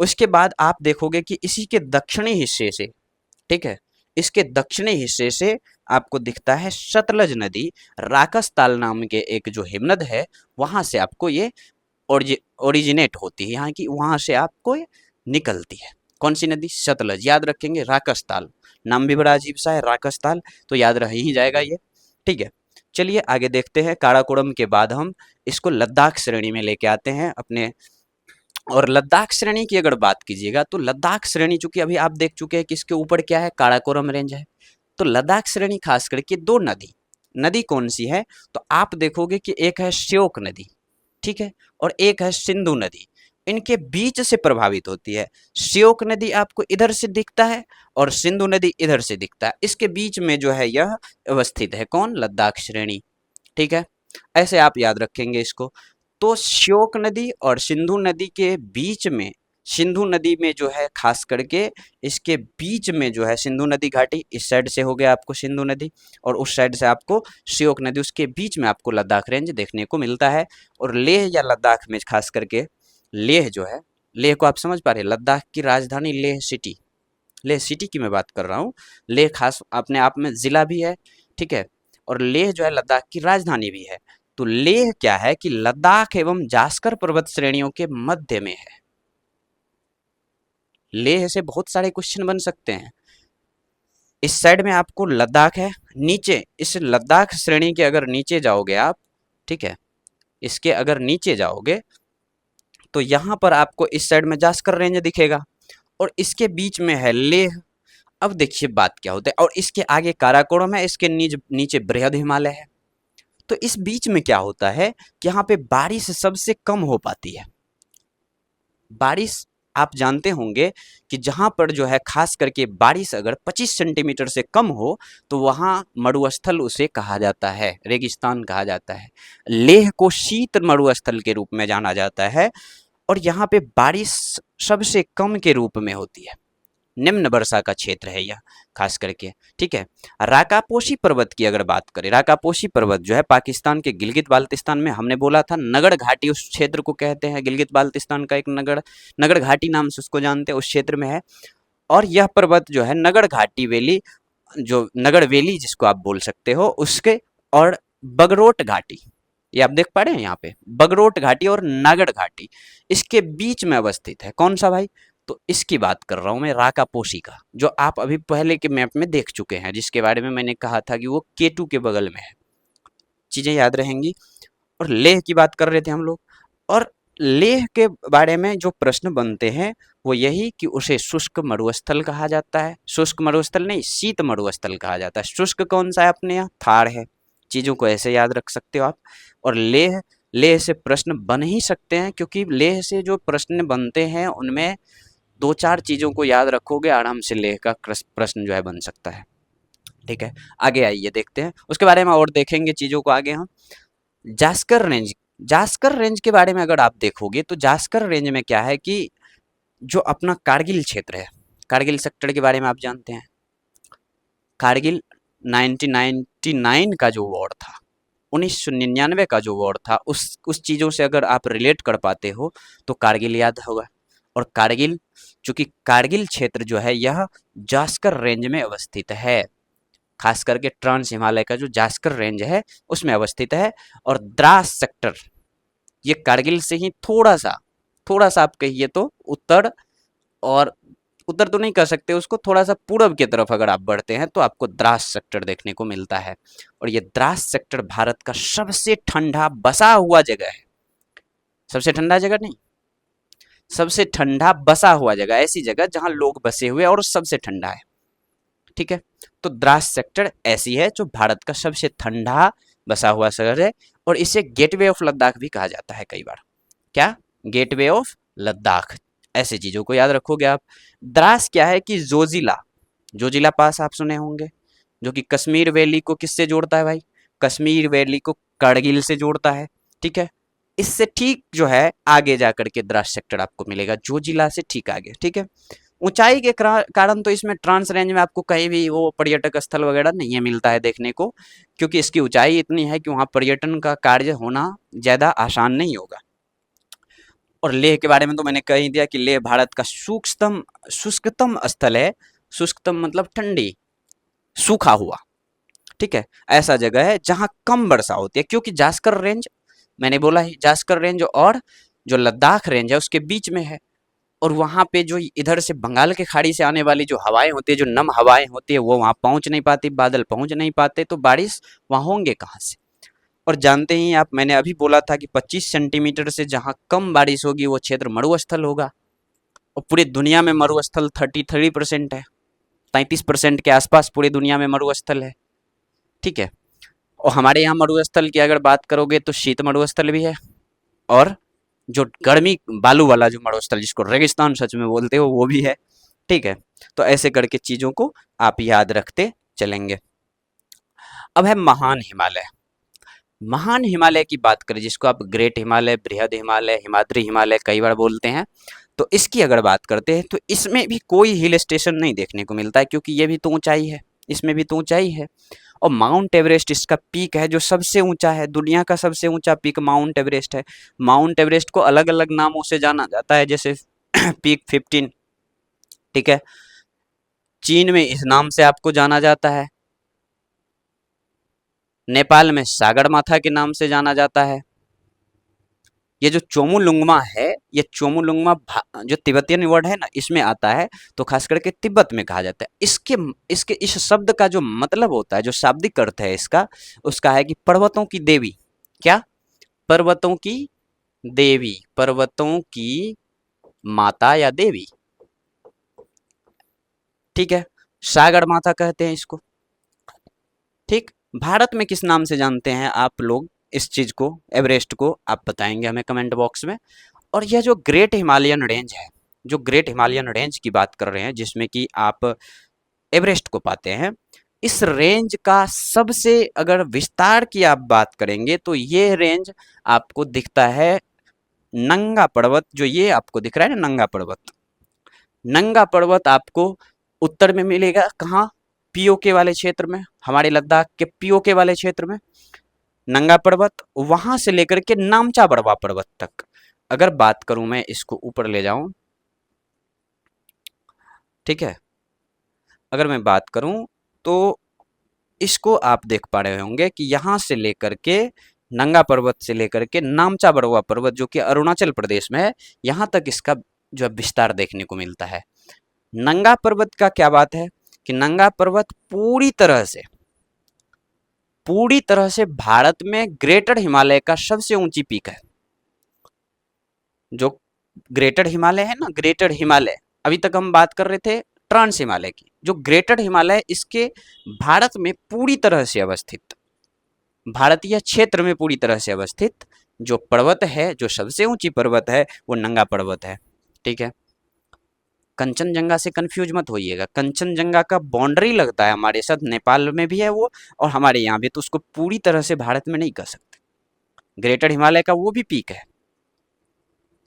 [SPEAKER 1] उसके बाद आप देखोगे कि इसी के दक्षिणी हिस्से से, ठीक है, इसके दक्षिणी हिस्से से आपको दिखता है सतलज नदी, राकसताल नाम के एक जो हिमनद है, वहां से आपको ये ओरिजिनेट होती है, यहाँ की, वहां से आपको ये निकलती है। कौन सी नदी? सतलज, याद रखेंगे, राकसताल, नाम भी बड़ा अजीब सा है, राकसताल, तो याद रह ही जाएगा ये। ठीक है, चलिए आगे देखते हैं। काराकोरम के बाद हम इसको लद्दाख श्रेणी में लेके आते हैं अपने। और लद्दाख श्रेणी की अगर बात कीजिएगा तो लद्दाख श्रेणी, चूंकि अभी आप देख चुके हैं कि इसके ऊपर क्या है, काराकोरम रेंज है, तो लद्दाख श्रेणी खास करके दो नदी, नदी कौन सी है, तो आप देखोगे कि एक है श्योक नदी, ठीक है, और एक है सिंधु नदी, इनके बीच से प्रभावित होती है। श्योक नदी आपको इधर से दिखता है और सिंधु नदी इधर से दिखता है, इसके बीच में जो है यह अवस्थित है, कौन? लद्दाख श्रेणी। ठीक है, ऐसे आप याद रखेंगे इसको। तो श्योक नदी और सिंधु नदी के बीच में, सिंधु नदी में जो है खास करके इसके बीच में जो है सिंधु नदी घाटी, इस साइड से हो गया आपको सिंधु नदी, और उस साइड से आपको श्योक नदी, उसके बीच में आपको लद्दाख रेंज देखने को मिलता है। और लेह या लद्दाख में खास करके, लेह जो है, लेह को आप समझ पा रहे हैं, लद्दाख की राजधानी लेह सिटी, लेह सिटी की मैं बात कर रहा हूँ। लेह खास अपने आप में जिला भी है, ठीक है, और लेह जो है लद्दाख की राजधानी भी है। तो लेह क्या है कि लद्दाख एवं जास्कर पर्वत श्रेणियों के मध्य में है। लेह से बहुत सारे क्वेश्चन बन सकते हैं। इस साइड में आपको लद्दाख है, नीचे इस लद्दाख श्रेणी के अगर नीचे जाओगे आप, ठीक है, इसके अगर नीचे जाओगे तो यहां पर आपको इस साइड में जास्कर रेंज दिखेगा और इसके बीच में है लेह। अब देखिए बात क्या होता है, और इसके आगे काराकोरम है, इसके नीचे बृहद हिमालय है। तो इस बीच में क्या होता है कि यहाँ पे बारिश सबसे कम हो पाती है। बारिश आप जानते होंगे कि जहां पर जो है खास करके बारिश अगर 25 सेंटीमीटर से कम हो तो वहां मरुस्थल उसे कहा जाता है, रेगिस्तान कहा जाता है। लेह को शीत मरुस्थल के रूप में जाना जाता है और यहाँ पे बारिश सबसे कम के रूप में होती है, निम्न वर्षा का क्षेत्र है यह खास करके। ठीक है, राकापोशी पर्वत की अगर बात करें, राकापोशी पर्वत जो है पाकिस्तान के गिलगित बाल्टिस्तान में, हमने बोला था नगड़ घाटी उस क्षेत्र को कहते हैं, गिलगित बाल्टिस्तान का एक नगड़ घाटी नाम से उसको जानते हैं, उस क्षेत्र में है। और यह पर्वत जो है नगड़ घाटी वैली, जो नगड़ वैली जिसको आप बोल सकते हो, उसके और बगरोट घाटी, ये आप देख पा रहे हैं यहाँ पे, बगरोट घाटी और नागड़ घाटी, इसके बीच में अवस्थित है। कौन सा भाई? तो इसकी बात कर रहा हूँ मैं, राकापोशी का, जो आप अभी पहले के मैप में देख चुके हैं, जिसके बारे में मैंने कहा था कि वो केटू के बगल में है। चीजें याद रहेंगी। और लेह की बात कर रहे थे हम लोग। और लेह के बारे में जो प्रश्न बनते हैं वो यही कि उसे शुष्क मरुस्थल कहा जाता है। शुष्क मरुस्थल नहीं, शीत मरुस्थल कहा जाता है। शुष्क कौन सा है अपने यहाँ? थार है। चीजों को ऐसे याद रख सकते हो आप। और लेह, लेह से प्रश्न बन ही सकते हैं, क्योंकि लेह से जो प्रश्न बनते हैं उनमें दो चार चीजों को याद रखोगे, आराम से लेह का प्रश्न जो है बन सकता है। ठीक है, आगे आइए देखते हैं उसके बारे में और देखेंगे चीजों को आगे हम। जास्कर रेंज, जास्कर रेंज के बारे में अगर आप देखोगे तो जास्कर रेंज में क्या है कि जो अपना कारगिल क्षेत्र है, कारगिल सेक्टर के बारे में आप जानते हैं। कारगिल 1999 का जो वॉर था, 1999 का जो वॉर था, उस चीज़ों से अगर आप रिलेट कर पाते हो तो कारगिल याद होगा। और कारगिल, चूंकि कारगिल क्षेत्र जो है यह जास्कर रेंज में अवस्थित है, खास करके ट्रांस हिमालय का जो जास्कर रेंज है उसमें अवस्थित है। और द्रास सेक्टर ये कारगिल से ही थोड़ा सा आप कहिए तो उत्तर, और उत्तर तो नहीं कह सकते उसको, थोड़ा सा पूरब की तरफ अगर आप बढ़ते हैं तो आपको द्रास सेक्टर देखने को मिलता है। और ये द्रास सेक्टर भारत का सबसे ठंडा बसा हुआ जगह है। सबसे ठंडा जगह नहीं, सबसे ठंडा बसा हुआ जगह, ऐसी जगह जहां लोग बसे हुए और सबसे ठंडा है। ठीक है, तो द्रास सेक्टर ऐसी है जो भारत का सबसे ठंडा बसा हुआ शहर है। और इसे गेटवे ऑफ लद्दाख भी कहा जाता है कई बार। क्या? Gateway of Ladakh. ऐसे चीजों को याद रखोगे आप। द्रास क्या है कि जोजिला, जोजिला पास आप सुने होंगे, जो कि कश्मीर वैली को किससे जोड़ता है भाई? कश्मीर वैली को कारगिल से जोड़ता है। ठीक है, इससे ठीक जो है आगे जाकर के द्रास सेक्टर आपको मिलेगा, जोजिला से ठीक आगे। ठीक है, ऊंचाई के कारण तो इसमें ट्रांस रेंज में आपको कहीं भी वो पर्यटक स्थल वगैरह नहीं मिलता है देखने को, क्योंकि इसकी ऊंचाई इतनी है कि वहाँ पर्यटन का कार्य होना ज़्यादा आसान नहीं होगा। और लेह के बारे में तो मैंने कह ही दिया कि लेह भारत का शुष्कतम शुष्कतम स्थल है। शुष्कतम मतलब ठंडी, सूखा हुआ। ठीक है, ऐसा जगह है जहाँ कम वर्षा होती है, क्योंकि जास्कर रेंज, मैंने बोला ही, जास्कर रेंज और जो लद्दाख रेंज है उसके बीच में है। और वहाँ पे जो इधर से बंगाल के खाड़ी से आने वाली जो हवाएं होती है, जो नम हवाएं होती है, वो वहाँ पहुँच नहीं पाती, बादल पहुँच नहीं पाते, तो बारिश वहाँ होंगे कहाँ से? और जानते ही आप, मैंने अभी बोला था कि 25 सेंटीमीटर से जहाँ कम बारिश होगी वो क्षेत्र मरुस्थल होगा। और पूरी दुनिया में मरुस्थल 33% है, 33% के आसपास पूरी दुनिया में मरुस्थल है। ठीक है, और हमारे यहाँ मरुस्थल की अगर बात करोगे तो शीत मरुस्थल भी है, और जो गर्मी बालू वाला जो मरुस्थल जिसको रेगिस्तान सच में बोलते हो वो भी है। ठीक है, तो ऐसे करके चीजों को आप याद रखते चलेंगे। अब है महान हिमालय। महान हिमालय की बात करें, जिसको आप ग्रेट हिमालय, बृहद हिमालय, हिमाद्री हिमालय कई बार बोलते हैं, तो इसकी अगर बात करते हैं तो इसमें भी कोई हिल स्टेशन नहीं देखने को मिलता है, क्योंकि ये भी तो ऊंचाई है, इसमें भी तो ऊंचाई है। और माउंट एवरेस्ट इसका पीक है जो सबसे ऊंचा है, दुनिया का सबसे ऊंचा पीक माउंट एवरेस्ट है। माउंट एवरेस्ट को अलग अलग नामों से जाना जाता है, जैसे पीक 15। ठीक है, चीन में इस नाम से आपको जाना जाता है, नेपाल में सागर माथा के नाम से जाना जाता है। ये जो चोमुलुंगमा है, ये चोमुलुंगमा जो तिब्बतियन वर्ड है ना, इसमें आता है, तो खास करके तिब्बत में कहा जाता है। इसके इसके इस शब्द का जो मतलब होता है, जो शाब्दिक अर्थ है इसका, उसका है कि पर्वतों की देवी। क्या? पर्वतों की देवी, पर्वतों की माता या देवी। ठीक है, सागर माता कहते हैं इसको। ठीक, भारत में किस नाम से जानते हैं आप लोग इस चीज को, एवरेस्ट को? आप बताएंगे हमें कमेंट बॉक्स में। और यह जो ग्रेट हिमालयन रेंज है, जो ग्रेट हिमालयन रेंज की बात कर रहे हैं, जिसमें कि आप एवरेस्ट को पाते हैं, इस रेंज का सबसे अगर विस्तार की आप बात करेंगे तो ये रेंज आपको दिखता है नंगा पर्वत, जो ये आपको दिख रहा है ना नंगा पर्वत, नंगा पर्वत आपको उत्तर में मिलेगा। कहाँ? पीओके वाले क्षेत्र में, हमारे लद्दाख के पीओके वाले क्षेत्र में नंगा पर्वत, वहां से लेकर के नामचा बड़वा पर्वत तक। अगर बात करूं मैं, इसको ऊपर ले जाऊं, ठीक है, अगर मैं बात करूं तो इसको आप देख पा रहे होंगे कि यहां से लेकर के नंगा पर्वत से लेकर के नामचा बड़वा पर्वत, जो कि अरुणाचल प्रदेश में है, यहां तक इसका जो है विस्तार देखने को मिलता है। नंगा पर्वत का क्या बात है कि नंगा पर्वत पूरी तरह से भारत में ग्रेटर हिमालय का सबसे ऊंची पीक है। जो ग्रेटर हिमालय है ना, ग्रेटर हिमालय, अभी तक हम बात कर रहे थे ट्रांस हिमालय की, जो ग्रेटर हिमालय इसके भारत में पूरी तरह से अवस्थित, भारतीय क्षेत्र में पूरी तरह से अवस्थित जो पर्वत है, जो सबसे ऊंची पर्वत है, वो नंगा पर्वत है। ठीक है, कंचनजंगा से कंफ्यूज मत होइएगा। कंचनजंगा का बाउंड्री लगता है हमारे साथ, नेपाल में भी है वो और हमारे यहाँ भी, तो उसको पूरी तरह से भारत में नहीं कह सकते। ग्रेटर हिमालय का वो भी पीक है।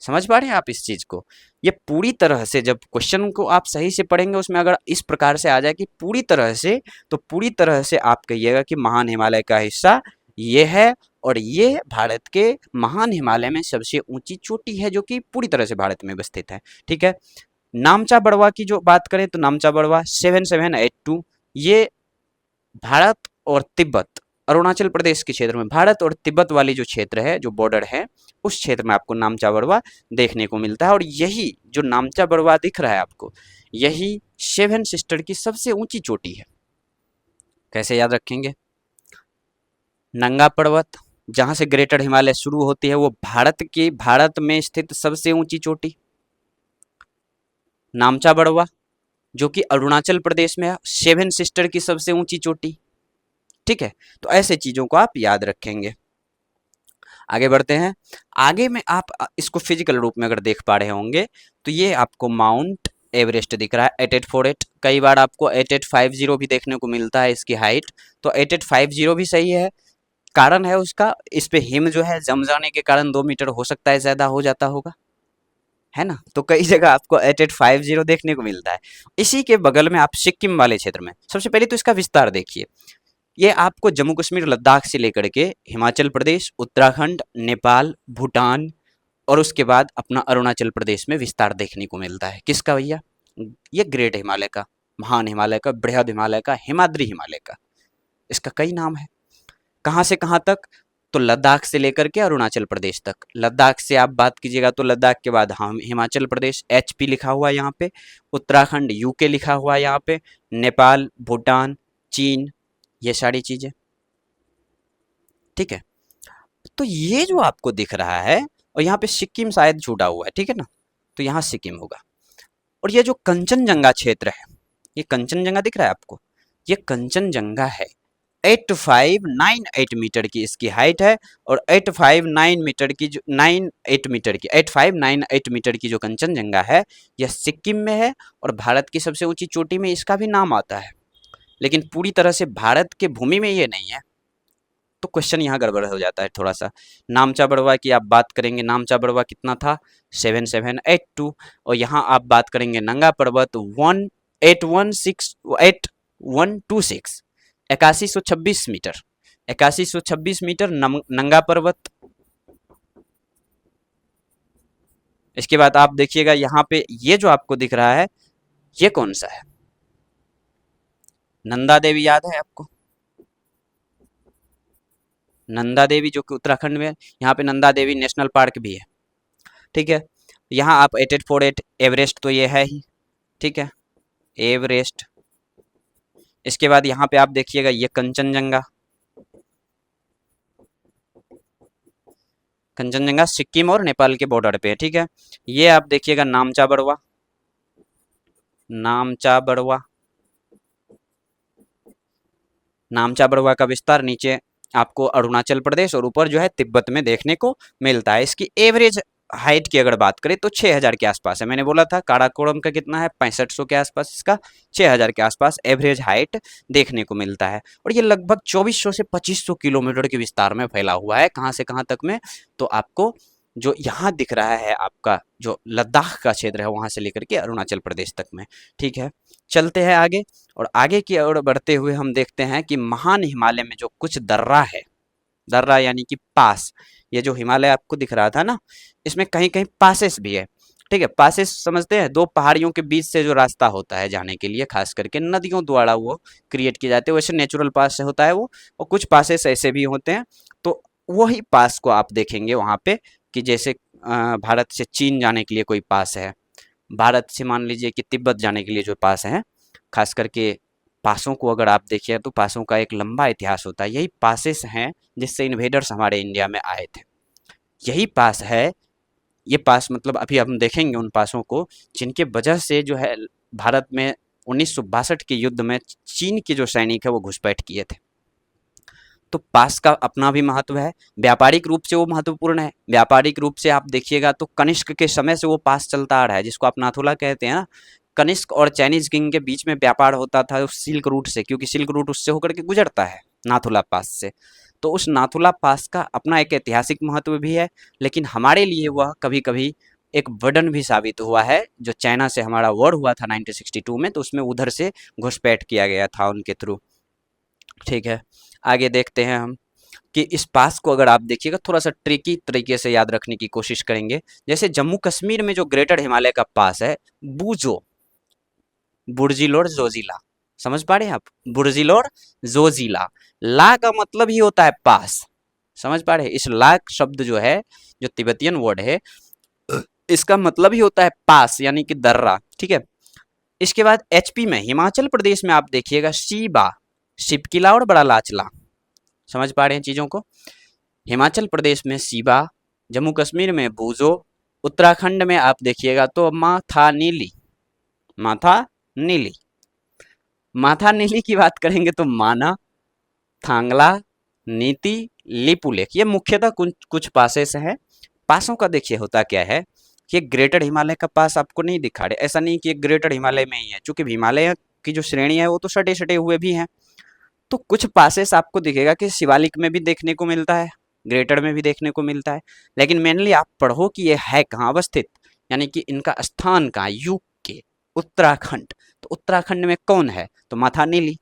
[SPEAKER 1] समझ पा रहे हैं आप इस चीज को? ये पूरी तरह से, जब क्वेश्चन को आप सही से पढ़ेंगे उसमें अगर इस प्रकार से आ जाए कि पूरी तरह से, तो पूरी तरह से आप कहिएगा कि महान हिमालय का हिस्सा ये है और ये भारत के महान हिमालय में सबसे ऊंची चोटी है जो कि पूरी तरह से भारत में स्थित है। ठीक है, नामचा बड़वा की जो बात करें तो नामचा बड़वा 7782, ये भारत और तिब्बत, अरुणाचल प्रदेश के क्षेत्र में भारत और तिब्बत वाली जो क्षेत्र है, जो बॉर्डर है, उस क्षेत्र में आपको नामचा बड़वा देखने को मिलता है। और यही जो नामचा बड़वा दिख रहा है आपको, यही सेवन सिस्टर की सबसे ऊंची चोटी है। कैसे याद रखेंगे? नंगा पर्वत जहां से ग्रेटर हिमालय शुरू होती है, वो भारत में स्थित सबसे ऊंची चोटी। नामचा बड़वा जो कि अरुणाचल प्रदेश में है, सेवन सिस्टर की सबसे ऊंची चोटी। ठीक है, तो ऐसे चीजों को आप याद रखेंगे। आगे बढ़ते हैं। आगे में आप इसको फिजिकल रूप में अगर देख पा रहे होंगे तो ये आपको माउंट एवरेस्ट दिख रहा है 8848। कई बार आपको 8850 भी देखने को मिलता है इसकी हाइट, तो 8850 भी सही है। कारण है उसका, इस पे हिम जो है जम जाने के कारण 2 मीटर हो सकता है ज्यादा हो जाता होगा, है ना। तो कई जगह आपको 8850 देखने को मिलता है। इसी के बगल में आप सिक्किम वाले क्षेत्र में, सबसे पहले तो इसका विस्तार देखिए। ये आपको जम्मू कश्मीर लद्दाख से लेकर के हिमाचल प्रदेश, उत्तराखंड, नेपाल, भूटान और उसके बाद अपना अरुणाचल प्रदेश में विस्तार देखने को मिलता है। किसका भैया? ये ग्रेट हिमालय का, महान हिमालय का, बृहद हिमालय का, हिमाद्री हिमालय का। इसका कई नाम है। कहाँ से कहाँ तक? तो लद्दाख से लेकर के अरुणाचल प्रदेश तक। लद्दाख से आप बात कीजिएगा तो लद्दाख के बाद हम हिमाचल प्रदेश HP लिखा हुआ है यहाँ पे, उत्तराखंड UK लिखा हुआ है यहाँ पे, नेपाल, भूटान, चीन, ये सारी चीजें। ठीक है, तो ये जो आपको दिख रहा है, और यहाँ पे सिक्किम शायद छूटा हुआ है, ठीक है ना, तो यहाँ सिक्किम होगा। और ये जो कंचनजंगा क्षेत्र है, ये कंचनजंगा दिख रहा है आपको, ये कंचनजंगा है। 8598 मीटर की इसकी हाइट है और 859 मीटर की जो 98 मीटर की 8598 मीटर की जो कंचनजंगा है, यह सिक्किम में है और भारत की सबसे ऊंची चोटी में इसका भी नाम आता है। लेकिन पूरी तरह से भारत के भूमि में ये नहीं है, तो क्वेश्चन यहाँ गड़बड़ हो जाता है थोड़ा सा। नामचा बड़वा की आप बात करेंगे, नामचा बड़वा कितना था? 7782। और यहाँ आप बात करेंगे नंगा पर्वत 8126 8126 मीटर, 8126 मीटर नंगा पर्वत। इसके बाद आप देखिएगा यहाँ पे ये जो आपको दिख रहा है, ये कौन सा है? नंदा देवी याद है आपको? नंदा देवी जो कि उत्तराखंड में है, यहाँ पे नंदा देवी नेशनल पार्क भी है। ठीक है, यहाँ आप 8848 एवरेस्ट तो ये है ही, ठीक है, एवरेस्ट। इसके बाद यहाँ पे आप देखिएगा ये कंचनजंगा, कंचनजंगा सिक्किम और नेपाल के बॉर्डर पे है। ठीक है, ये आप देखिएगा नामचा बड़वा, नामचा बड़वा, नामचा बड़वा का विस्तार नीचे आपको अरुणाचल प्रदेश और ऊपर जो है तिब्बत में देखने को मिलता है। इसकी एवरेज हाइट की अगर बात करें तो 6000 के आसपास है। मैंने बोला था काराकोरम का कितना है, 6500 के आसपास, इसका 6000 के आसपास एवरेज हाइट देखने को मिलता है। और ये लगभग 2400 से 2500 किलोमीटर के विस्तार में फैला हुआ है। कहाँ से कहाँ तक में? तो आपको जो यहाँ दिख रहा है आपका जो लद्दाख का क्षेत्र है, वहां से लेकर के अरुणाचल प्रदेश तक में। ठीक है, चलते हैं आगे और आगे की ओर बढ़ते हुए हम देखते हैं कि महान हिमालय में जो कुछ दर्रा है, दर्रा यानी कि पास, ये जो हिमालय आपको दिख रहा था ना, इसमें कहीं कहीं पासेस भी है। ठीक है, पासेस समझते हैं, दो पहाड़ियों के बीच से जो रास्ता होता है जाने के लिए, खास करके नदियों द्वारा वो क्रिएट किए जाते हैं। वैसे नेचुरल पास से होता है वो, और कुछ पासेस ऐसे भी होते हैं। तो वही पास को आप देखेंगे वहाँ पे कि जैसे भारत से चीन जाने के लिए कोई पास है, भारत से मान लीजिए कि तिब्बत जाने के लिए जो पास हैं, खास करके पासों को अगर आप देखिए तो पासों का एक लंबा इतिहास होता है। यही पासेस हैं जिससे इन्वेडर्स हमारे इंडिया में आए थे। यही पास है, ये पास मतलब अभी हम देखेंगे उन पासों को जिनके वजह से जो है भारत में 1962 के युद्ध में चीन के जो सैनिक है वो घुसपैठ किए थे। तो पास का अपना भी महत्व है, व्यापारिक रूप से वो महत्वपूर्ण है। व्यापारिक रूप से आप देखिएगा तो कनिष्क के समय से वो पास चलता आ रहा है, जिसको आप नाथुला कहते हैं ना। कनिष्क और चाइनीज किंग के बीच में व्यापार होता था उस सिल्क रूट से, क्योंकि सिल्क रूट उससे होकर के गुजरता है, नाथुला पास से। तो उस नाथुला पास का अपना एक ऐतिहासिक महत्व भी है, लेकिन हमारे लिए वह कभी कभी एक बर्डन भी साबित हुआ है। जो चाइना से हमारा वॉर हुआ था 1962 में, तो उसमें उधर से घुसपैठ किया गया था उनके थ्रू। ठीक है, आगे देखते हैं हम कि इस पास को अगर आप देखिएगा थोड़ा सा ट्रिकी तरीके से याद रखने की कोशिश करेंगे। जैसे जम्मू कश्मीर में जो ग्रेटर हिमालय का पास है, बूजो, बुर्जिल और जोजिला, समझ पा रहे हैं आप? बुर्जिल और जोजिला, ला का मतलब ही होता है पास, समझ पा रहे हैं? इस ला शब्द जो है, जो तिब्बतियन वर्ड है, इसका मतलब ही होता है पास, यानी कि दर्रा। ठीक है, इसके बाद एचपी में, हिमाचल प्रदेश में आप देखिएगा सीबा, शिपकिला और बड़ा लाचला, समझ पा रहे हैं चीजों को? हिमाचल प्रदेश में सीबा, जम्मू कश्मीर में बूजो, उत्तराखंड में आप देखिएगा तो माथा नीली, माथा नीली। माथा नीली की बात करेंगे तो माना, थांगला, नीति, लिपुलेख, ये मुख्यतः कुछ कुछ पासेस हैं। पासों का देखिए होता क्या है कि ग्रेटर हिमालय का पास आपको नहीं दिखा रहे, ऐसा नहीं कि ग्रेटर हिमालय में ही है, चूंकि हिमालय की जो श्रेणी है वो तो सटे सटे हुए भी हैं। तो कुछ पासेस आपको दिखेगा कि शिवालिक में भी देखने को मिलता है, ग्रेटर में भी देखने को मिलता है, लेकिन मेनली आप पढ़ो कि ये है कहाँ अवस्थित, यानी कि इनका स्थान कहाँ, यूके, उत्तराखंड। तो उत्तराखंड में कौन है? तो माथा नीली।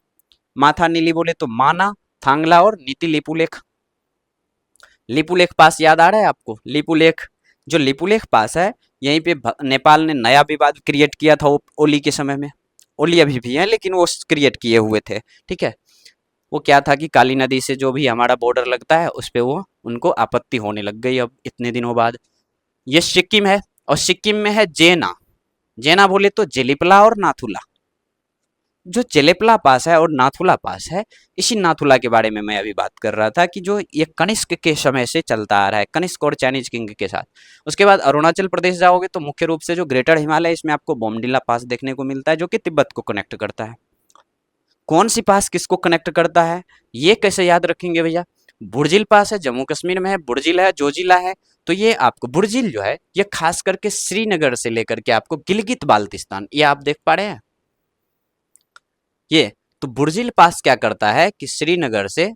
[SPEAKER 1] माथा नीली बोले तो माना, थांगला और नीति लिपुलेख। लिपुलेख पास याद आ रहा है आपको? लिपुलेख, जो लिपुलेख पास है, यहीं पे नेपाल ने नया विवाद क्रिएट किया था ओली के समय में। ओली अभी भी है लेकिन वो क्रिएट किए हुए थे। ठीक है, वो क्या था कि काली नदी से जो भी हमारा बॉर्डर लगता है उस पे वो उनको आपत्ति होने लग गई अब इतने दिनों बाद। ये सिक्किम है, और सिक्किम में है जेना। जेना बोले तो जेलिपला और नाथुला। जो जेलेपला पास है और नाथुला पास है, इसी नाथुला के बारे में मैं अभी बात कर रहा था कि जो ये कनिष्क के समय से चलता आ रहा है, कनिष्क और चाइनीज किंग के साथ। उसके बाद अरुणाचल प्रदेश जाओगे तो मुख्य रूप से जो ग्रेटर हिमालय, इसमें आपको बोमडिला पास देखने को मिलता है, जो कि तिब्बत को कनेक्ट करता है। कौन सी पास किसको कनेक्ट करता है, ये कैसे याद रखेंगे भैया? बुर्जिल पास है, जम्मू कश्मीर में है, बुर्जिल है, जोजिला है। तो ये आपको बुर्जिल जो है, ये खास करके श्रीनगर से लेकर के आपको गिलगित बाल्टिस्तान, ये आप देख पा रहे हैं ये। तो बुर्जिल पास क्या करता है कि श्रीनगर से,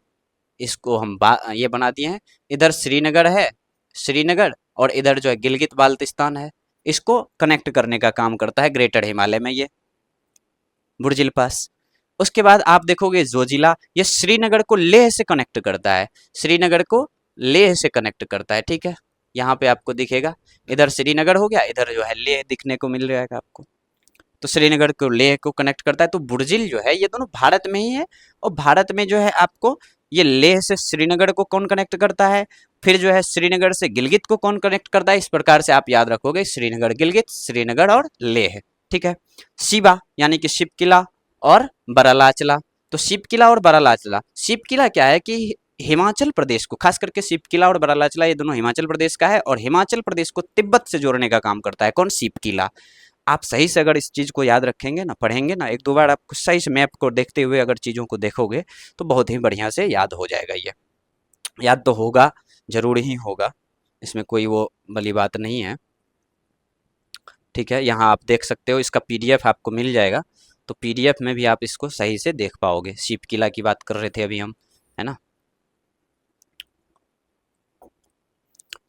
[SPEAKER 1] इसको हम ये बना दिए हैं, इधर श्रीनगर है, श्रीनगर, और इधर जो है गिलगित बाल्टिस्तान है, इसको कनेक्ट करने का काम करता है ग्रेटर हिमालय में ये बुर्जिल पास। उसके बाद आप देखोगे जोजिला, ये श्रीनगर को लेह से कनेक्ट करता है, श्रीनगर को लेह से कनेक्ट करता है। ठीक है, यहाँ पे आपको दिखेगा, इधर श्रीनगर हो गया, इधर जो है लेह दिखने को मिल जाएगा आपको। तो श्रीनगर को लेह को कनेक्ट करता है। तो बुर्जिल जो है ये दोनों भारत में ही है, और भारत में जो है आपको ये लेह से श्रीनगर को कौन कनेक्ट करता है, फिर जो है श्रीनगर से गिलगित को कौन कनेक्ट करता है। इस प्रकार से आप याद रखोगे, श्रीनगर गिलगित, श्रीनगर और लेह। ठीक है, शिवा यानी कि शिव किला और बरालाचला। तो शिव किला और बरालाचला, शिव किला क्या है कि हिमाचल प्रदेश को, खास करके शिव किला और बरालाचला, ये दोनों हिमाचल प्रदेश का है, और हिमाचल प्रदेश को तिब्बत से जोड़ने का काम करता है कौन, शिव किला। आप सही से अगर इस चीज़ को याद रखेंगे ना, पढ़ेंगे ना एक दो बार, आप सही से मैप को देखते हुए अगर चीज़ों को देखोगे तो बहुत ही बढ़िया से याद हो जाएगा। ये याद तो होगा, जरूर ही होगा, इसमें कोई वो बड़ी बात नहीं है। ठीक है, यहाँ आप देख सकते हो, इसका पीडीएफ आपको मिल जाएगा, तो पीडीएफ में भी आप इसको सही से देख पाओगे। शिव किला की बात कर रहे थे अभी हम, है ना,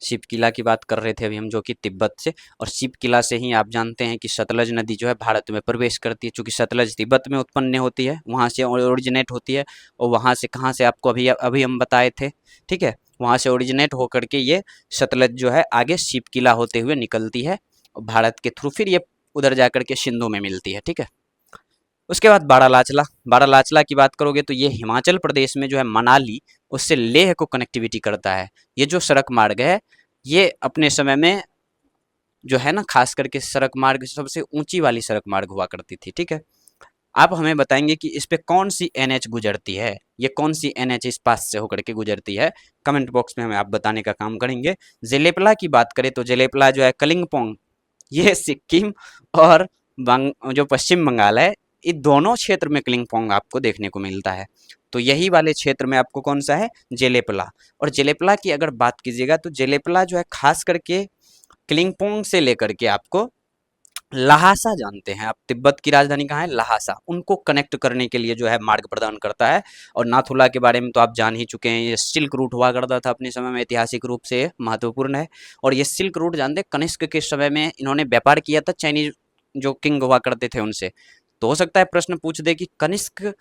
[SPEAKER 1] शिव किला की बात कर रहे थे अभी हम, जो कि तिब्बत से, और शिव किला से ही आप जानते हैं कि सतलज नदी जो है भारत में प्रवेश करती है, चूंकि सतलज तिब्बत में उत्पन्न होती है, वहाँ से ओरिजिनेट होती है, और वहाँ से कहाँ से आपको अभी अभी हम बताए थे। ठीक है, वहाँ से ओरिजिनेट होकर के ये सतलज जो है आगे शिव किला होते हुए निकलती है, और भारत के थ्रू फिर ये उधर जाकर के सिंधु में मिलती है। ठीक है, उसके बाद बारालाचला, बारालाचला की बात करोगे तो ये हिमाचल प्रदेश में जो है मनाली, उससे लेह को कनेक्टिविटी करता है। ये जो सड़क मार्ग है, ये अपने समय में जो है ना, खास करके सड़क मार्ग सबसे ऊंची वाली सड़क मार्ग हुआ करती थी। ठीक है, आप हमें बताएंगे कि इस पे कौन सी एनएच गुजरती है, ये कौन सी एनएच इस पास से होकर के गुजरती है। कमेंट बॉक्स में हमें आप बताने का काम करेंगे। जेलेपला की बात करें तो जेलेपला जो है कलिंगपोंग, ये सिक्किम और जो पश्चिम बंगाल है, इन दोनों क्षेत्र में कलिंगपोंग आपको देखने को मिलता है। तो यही वाले क्षेत्र में आपको कौन सा है, जेलेपला। और जेलेपला की अगर बात कीजिएगा तो जेलेपला जो है खास करके कलिंगपोंग से लेकर के आपको लहासा, जानते हैं आप तिब्बत की राजधानी कहाँ है, लहासा, उनको कनेक्ट करने के लिए जो है मार्ग प्रदान करता है। और नाथुला के बारे में तो आप जान ही चुके हैं, ये सिल्क रूट हुआ करता था अपने समय में, ऐतिहासिक रूप से महत्वपूर्ण है। और ये सिल्क रूट जानते हैं, कनिष्क के समय में इन्होंने व्यापार किया था चाइनीज जो किंग हुआ करते थे उनसे। तो हो सकता है प्रश्न पूछ दे कि कनिष्क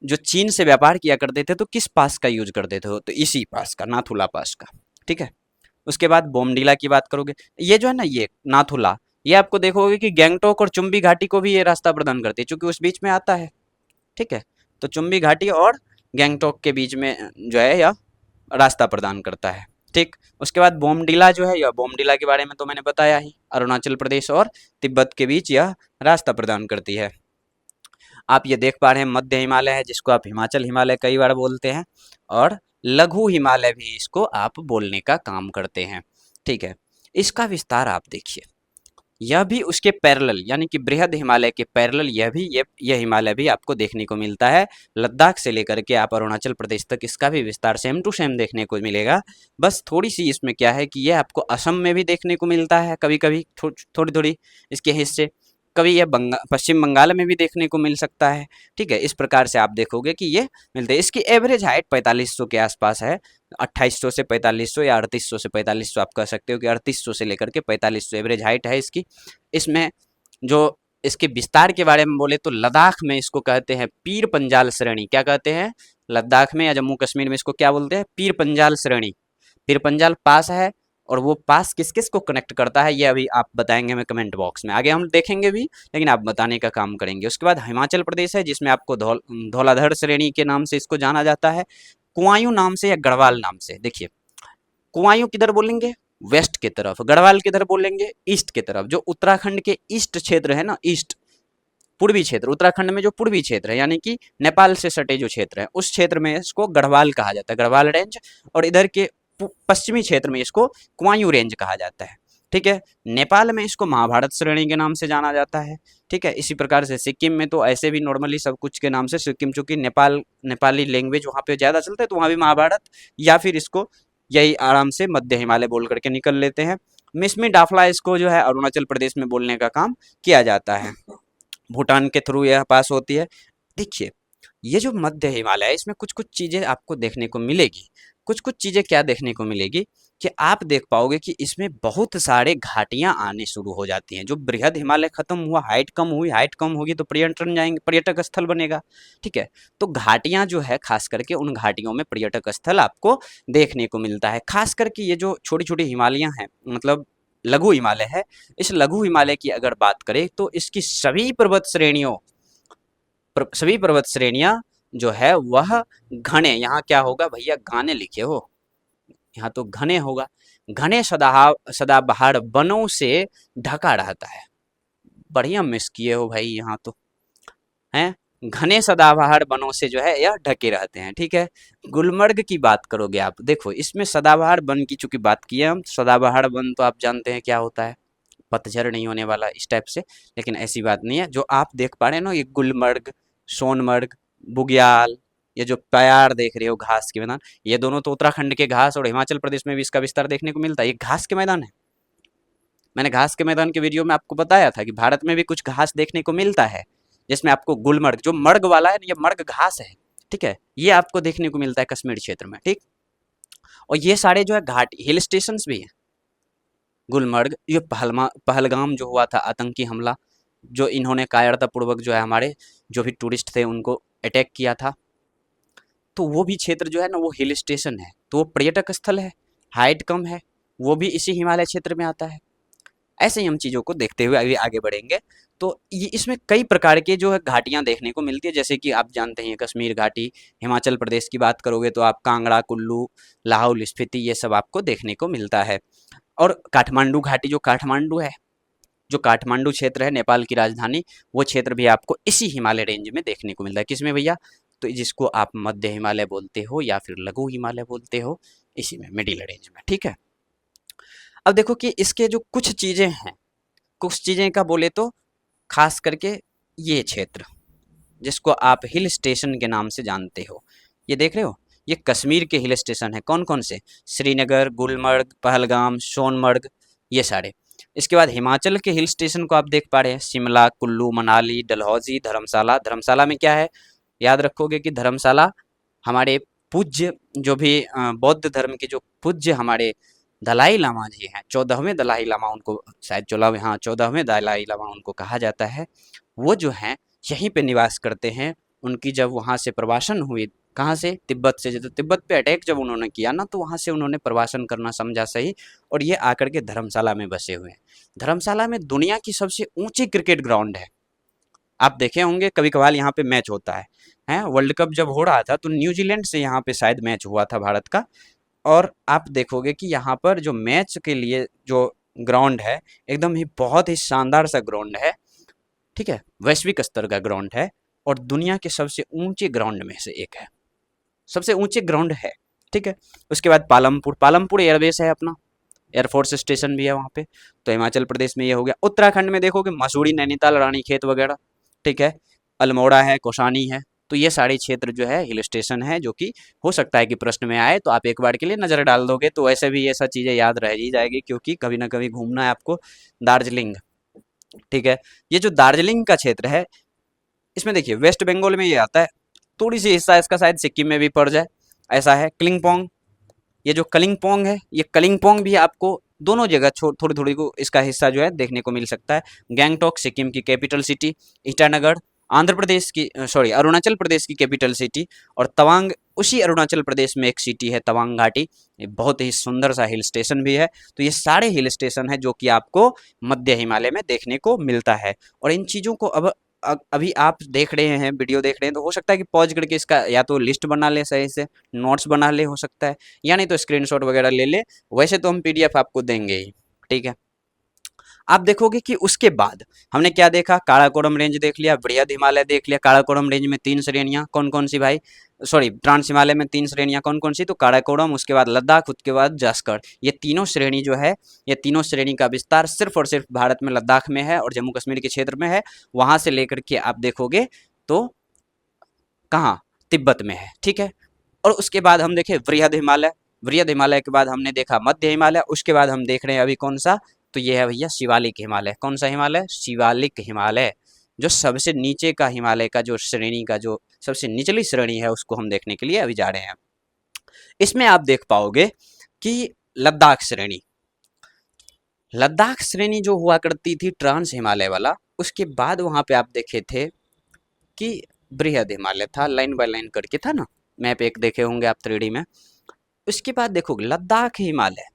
[SPEAKER 1] जो चीन से व्यापार किया करते थे तो किस पास का यूज करते थे, तो इसी पास का, नाथुला पास का। ठीक है, उसके बाद बोमडीला की बात करोगे, ये जो है ना, ये नाथुला, ये आपको देखोगे कि गैंगटोक और चुम्बी घाटी को भी ये रास्ता प्रदान करती है, क्योंकि उस बीच में आता है। ठीक है, तो चुम्बी घाटी और गैंगटोक के बीच में जो है यह रास्ता प्रदान करता है। ठीक, उसके बाद बोमडीला जो है, यह बोमडीला के बारे में तो मैंने बताया ही, अरुणाचल प्रदेश और तिब्बत के बीच यह रास्ता प्रदान करती है। आप ये देख पा रहे हैं मध्य हिमालय है, जिसको आप हिमाचल हिमालय कई बार बोलते हैं, और लघु हिमालय भी इसको आप बोलने का काम करते हैं। ठीक है, इसका विस्तार आप देखिए, यह भी उसके पैरेलल, यानी कि बृहद हिमालय के पैरेलल यह भी, यह हिमालय भी आपको देखने को मिलता है। लद्दाख से लेकर के आप अरुणाचल प्रदेश तक इसका भी विस्तार सेम टू सेम देखने को मिलेगा। बस थोड़ी सी इसमें क्या है कि यह आपको असम में भी देखने को मिलता है कभी कभी, थोड़ी थोड़ी इसके हिस्से, कभी यह पश्चिम बंगाल में भी देखने को मिल सकता है। ठीक है, इस प्रकार से आप देखोगे कि ये मिलते हैं। इसकी एवरेज हाइट 4500 के आसपास है, 2800 से 4500 या 3800 से 4500, आप कह सकते हो कि 3800 से लेकर के 4500 एवरेज हाइट है इसकी। इसमें जो इसके विस्तार के बारे में बोले तो लद्दाख में इसको कहते हैं पीर पंजाल श्रेणी। क्या कहते हैं, लद्दाख में या जम्मू कश्मीर में इसको क्या बोलते हैं, पीर पंजाल श्रेणी। पीर पंजाल पास है, और वो पास किस किस को कनेक्ट करता है ये अभी आप बताएंगे हमें कमेंट बॉक्स में, आगे हम देखेंगे भी, लेकिन आप बताने का काम करेंगे। उसके बाद हिमाचल प्रदेश है, जिसमें आपको धौलाधर श्रेणी के नाम से इसको जाना जाता है, कुआयूं नाम से या गढ़वाल नाम से। देखिए, कुआयूं किधर बोलेंगे, वेस्ट की तरफ, गढ़वाल किधर बोलेंगे, ईस्ट की तरफ। जो उत्तराखंड के ईस्ट क्षेत्र है ना, ईस्ट पूर्वी क्षेत्र, उत्तराखंड में जो पूर्वी क्षेत्र है, यानी कि नेपाल से सटे जो क्षेत्र है, उस क्षेत्र में इसको गढ़वाल कहा जाता है, गढ़वाल रेंज। और इधर के पश्चिमी क्षेत्र में इसको कुआयूं रेंज कहा जाता है। ठीक है, नेपाल में इसको महाभारत श्रेणी के नाम से जाना जाता है। ठीक है, इसी प्रकार से सिक्किम में तो ऐसे भी नॉर्मली सब कुछ के नाम से, सिक्किम चूंकि नेपाली लैंग्वेज वहाँ पे ज़्यादा चलता है, तो वहाँ भी महाभारत, या फिर इसको यही आराम से मध्य हिमालय बोल करके निकल लेते हैं। मिसमी डाफला इसको जो है अरुणाचल प्रदेश में बोलने का काम किया जाता है, भूटान के थ्रू यह पास होती है। देखिए, ये जो मध्य हिमालय है, इसमें कुछ कुछ चीज़ें आपको देखने को मिलेगी। कुछ कुछ चीज़ें क्या देखने को मिलेगी कि आप देख पाओगे कि इसमें बहुत सारे घाटियां आने शुरू हो जाती हैं। जो बृहद हिमालय खत्म हुआ, हाइट कम हुई, हाइट कम होगी तो पर्यटन जाएंगे, पर्यटक स्थल बनेगा। ठीक है, तो घाटियां जो है, खास करके उन घाटियों में पर्यटक स्थल आपको देखने को मिलता है। खास करके ये जो छोटी छोटी हिमालयां हैं, मतलब लघु हिमालय है, इस लघु हिमालय की अगर बात करें तो इसकी सभी पर्वत श्रेणियां जो है वह घने, यहाँ क्या होगा भैया, गाने लिखे हो, यहाँ तो घने होगा, घने सदाबहार वनों से ढका रहता है। बढ़िया मिस किए हो भाई, यहाँ तो हैं, घने सदाबहार वनों से जो है यह ढके रहते हैं। ठीक है, गुलमर्ग की बात करोगे आप, देखो इसमें सदाबहार वन की चूंकि बात की है हम, सदाबहार वन तो आप जानते हैं क्या होता है, पतझड़ नहीं होने वाला इस टाइप से, लेकिन ऐसी बात नहीं है। जो आप देख पा रहे हैं ना, ये गुलमर्ग, सोनमर्ग, बुग्याल, ये जो प्यार देख रहे हो घास के मैदान, ये दोनों तो उत्तराखंड के घास, और हिमाचल प्रदेश में भी इसका विस्तार देखने को मिलता है। ये घास के मैदान है, मैंने घास के मैदान के वीडियो में आपको बताया था कि भारत में भी कुछ घास देखने को मिलता है, जिसमें आपको गुलमर्ग, जो मर्ग वाला है, ये मर्ग घास है। ठीक है, ये आपको देखने को मिलता है कश्मीर क्षेत्र में। ठीक, और ये सारे जो है घाट हिल स्टेशन भी हैं। गुलमर्ग, ये पहलगाम जो हुआ था आतंकी हमला, जो इन्होंने कायरतापूर्वक जो है हमारे जो भी टूरिस्ट थे उनको अटैक किया था, तो वो भी क्षेत्र जो है ना, वो हिल स्टेशन है, तो वो पर्यटक स्थल है, हाइट कम है, वो भी इसी हिमालय क्षेत्र में आता है। ऐसे ही हम चीज़ों को देखते हुए आगे आगे बढ़ेंगे। तो ये इसमें कई प्रकार के जो है घाटियां देखने को मिलती है, जैसे कि आप जानते हैं कश्मीर घाटी, हिमाचल प्रदेश की बात करोगे तो आप कांगड़ा, कुल्लू, लाहौल स्फीति, ये सब आपको देखने को मिलता है। और काठमांडू घाटी, जो काठमांडू है, जो काठमांडू क्षेत्र है नेपाल की राजधानी, वो क्षेत्र भी आपको इसी हिमालय रेंज में देखने को मिलता है। किसमें भैया? तो जिसको आप मध्य हिमालय बोलते हो या फिर लघु हिमालय बोलते हो, इसी में, मिडिल रेंज में। ठीक है। अब देखो कि इसके जो कुछ चीजें हैं, कुछ चीजें का बोले तो खास करके ये क्षेत्र जिसको आप हिल स्टेशन के नाम से जानते हो, ये देख रहे हो, ये कश्मीर के हिल स्टेशन है। कौन कौन से? श्रीनगर, गुलमर्ग, पहलगाम, सोनमर्ग, ये सारे। इसके बाद हिमाचल के हिल स्टेशन को आप देख पा रहे हैं, शिमला, कुल्लू, मनाली, डलहौजी, धर्मशाला। धर्मशाला में क्या है? याद रखोगे कि धर्मशाला हमारे पूज्य, जो भी बौद्ध धर्म के जो पूज्य हमारे दलाई लामा जी हैं, 14वें दलाई लामा उनको, शायद 14वें, हाँ 14वें दलाई लामा उनको कहा जाता है, वो जो हैं यहीं पे निवास करते हैं। उनकी जब वहाँ से प्रवासन हुई, कहाँ से? तिब्बत से। जब तिब्बत पे अटैक जब उन्होंने किया ना, तो वहाँ से उन्होंने प्रवासन करना समझा सही, और ये आकर के धर्मशाला में बसे हुए हैं। धर्मशाला में दुनिया की सबसे ऊंची क्रिकेट ग्राउंड है। आप देखे होंगे कभी कभार यहाँ पे मैच होता है, वर्ल्ड कप जब हो रहा था तो न्यूजीलैंड से यहाँ पे शायद मैच हुआ था भारत का, और आप देखोगे कि यहाँ पर जो मैच के लिए जो ग्राउंड है, एकदम ही बहुत ही शानदार सा ग्राउंड है। ठीक है, वैश्विक स्तर का ग्राउंड है, और दुनिया के सबसे ऊंचे ग्राउंड में से एक है, सबसे ऊंचे ग्राउंड है। ठीक है। उसके बाद पालमपुर, पालमपुर एयरबेस है अपना, एयरफोर्स स्टेशन भी है वहाँ पे। तो हिमाचल प्रदेश में ये हो गया। उत्तराखंड में देखोगे मसूरी, नैनीताल, रानीखेत वगैरह। ठीक है। अल्मोड़ा है, कौसानी है। तो ये सारे क्षेत्र जो है हिल स्टेशन है, जो कि हो सकता है कि प्रश्न में आए, तो आप एक बार के लिए नज़र डाल दोगे तो वैसे भी ये सब चीज़ें याद रह ही जाएगी, क्योंकि कभी ना कभी घूमना है आपको दार्जिलिंग। ठीक है। ये जो दार्जिलिंग का क्षेत्र है, इसमें देखिए वेस्ट बंगाल में ये आता है, थोड़ी सी हिस्सा इसका शायद सिक्किम में भी पड़ जाए, ऐसा है। क्लिंगपोंग, ये जो कलिंगपोंग है, ये कलिंगपोंग भी आपको दोनों जगह थोड़ी थोड़ी को इसका हिस्सा जो है देखने को मिल सकता है। गैंगटॉक सिक्किम की कैपिटल सिटी, ईटानगर आंध्र प्रदेश की, सॉरी अरुणाचल प्रदेश की कैपिटल सिटी, और तवांग उसी अरुणाचल प्रदेश में एक सिटी है तवांग घाटी, ये बहुत ही सुंदर सा हिल स्टेशन भी है। तो ये सारे हिल स्टेशन है जो कि आपको मध्य हिमालय में देखने को मिलता है। और इन चीज़ों को अब अभी आप देख रहे हैं, वीडियो देख रहे हैं, तो हो सकता है कि पॉज करके इसका या तो लिस्ट बना ले, सही से नोट्स बना ले, हो सकता है, या नहीं तो स्क्रीनशॉट वगैरह ले ले। वैसे तो हम पीडीएफ आपको देंगे ही। ठीक है। आप देखोगे कि उसके बाद हमने क्या देखा? काराकोरम रेंज देख लिया, बृहद हिमालय देख लिया। काराकोरम रेंज में 3 श्रेणियां, कौन कौन सी भाई? सॉरी, ट्रांस हिमालय में 3 श्रेणियां कौन कौन सी? तो काराकोरम, उसके बाद लद्दाख, उसके बाद जास्कर। ये तीनों श्रेणी जो है, ये तीनों श्रेणी का विस्तार सिर्फ और सिर्फ भारत में लद्दाख में है और जम्मू कश्मीर के क्षेत्र में है। वहां से लेकर के आप देखोगे तो कहाँ? तिब्बत में है। ठीक है। और उसके बाद हम देखें वृहद हिमालय, वृहद हिमालय के बाद हमने देखा मध्य हिमालय, उसके बाद हम देख रहे हैं अभी कौन सा? तो ये है भैया शिवालिक हिमालय। कौन सा हिमालय? शिवालिक हिमालय, जो सबसे नीचे का हिमालय का जो श्रेणी का जो सबसे निचली श्रेणी है, उसको हम देखने के लिए अभी जा रहे हैं। इसमें आप देख पाओगे कि लद्दाख श्रेणी, लद्दाख श्रेणी जो हुआ करती थी ट्रांस हिमालय वाला, उसके बाद वहां पे आप देखे थे कि बृहद हिमालय था, लाइन बाय लाइन करके था ना, मैप एक देखे होंगे आप 3D में। उसके बाद देखो लद्दाख हिमालय,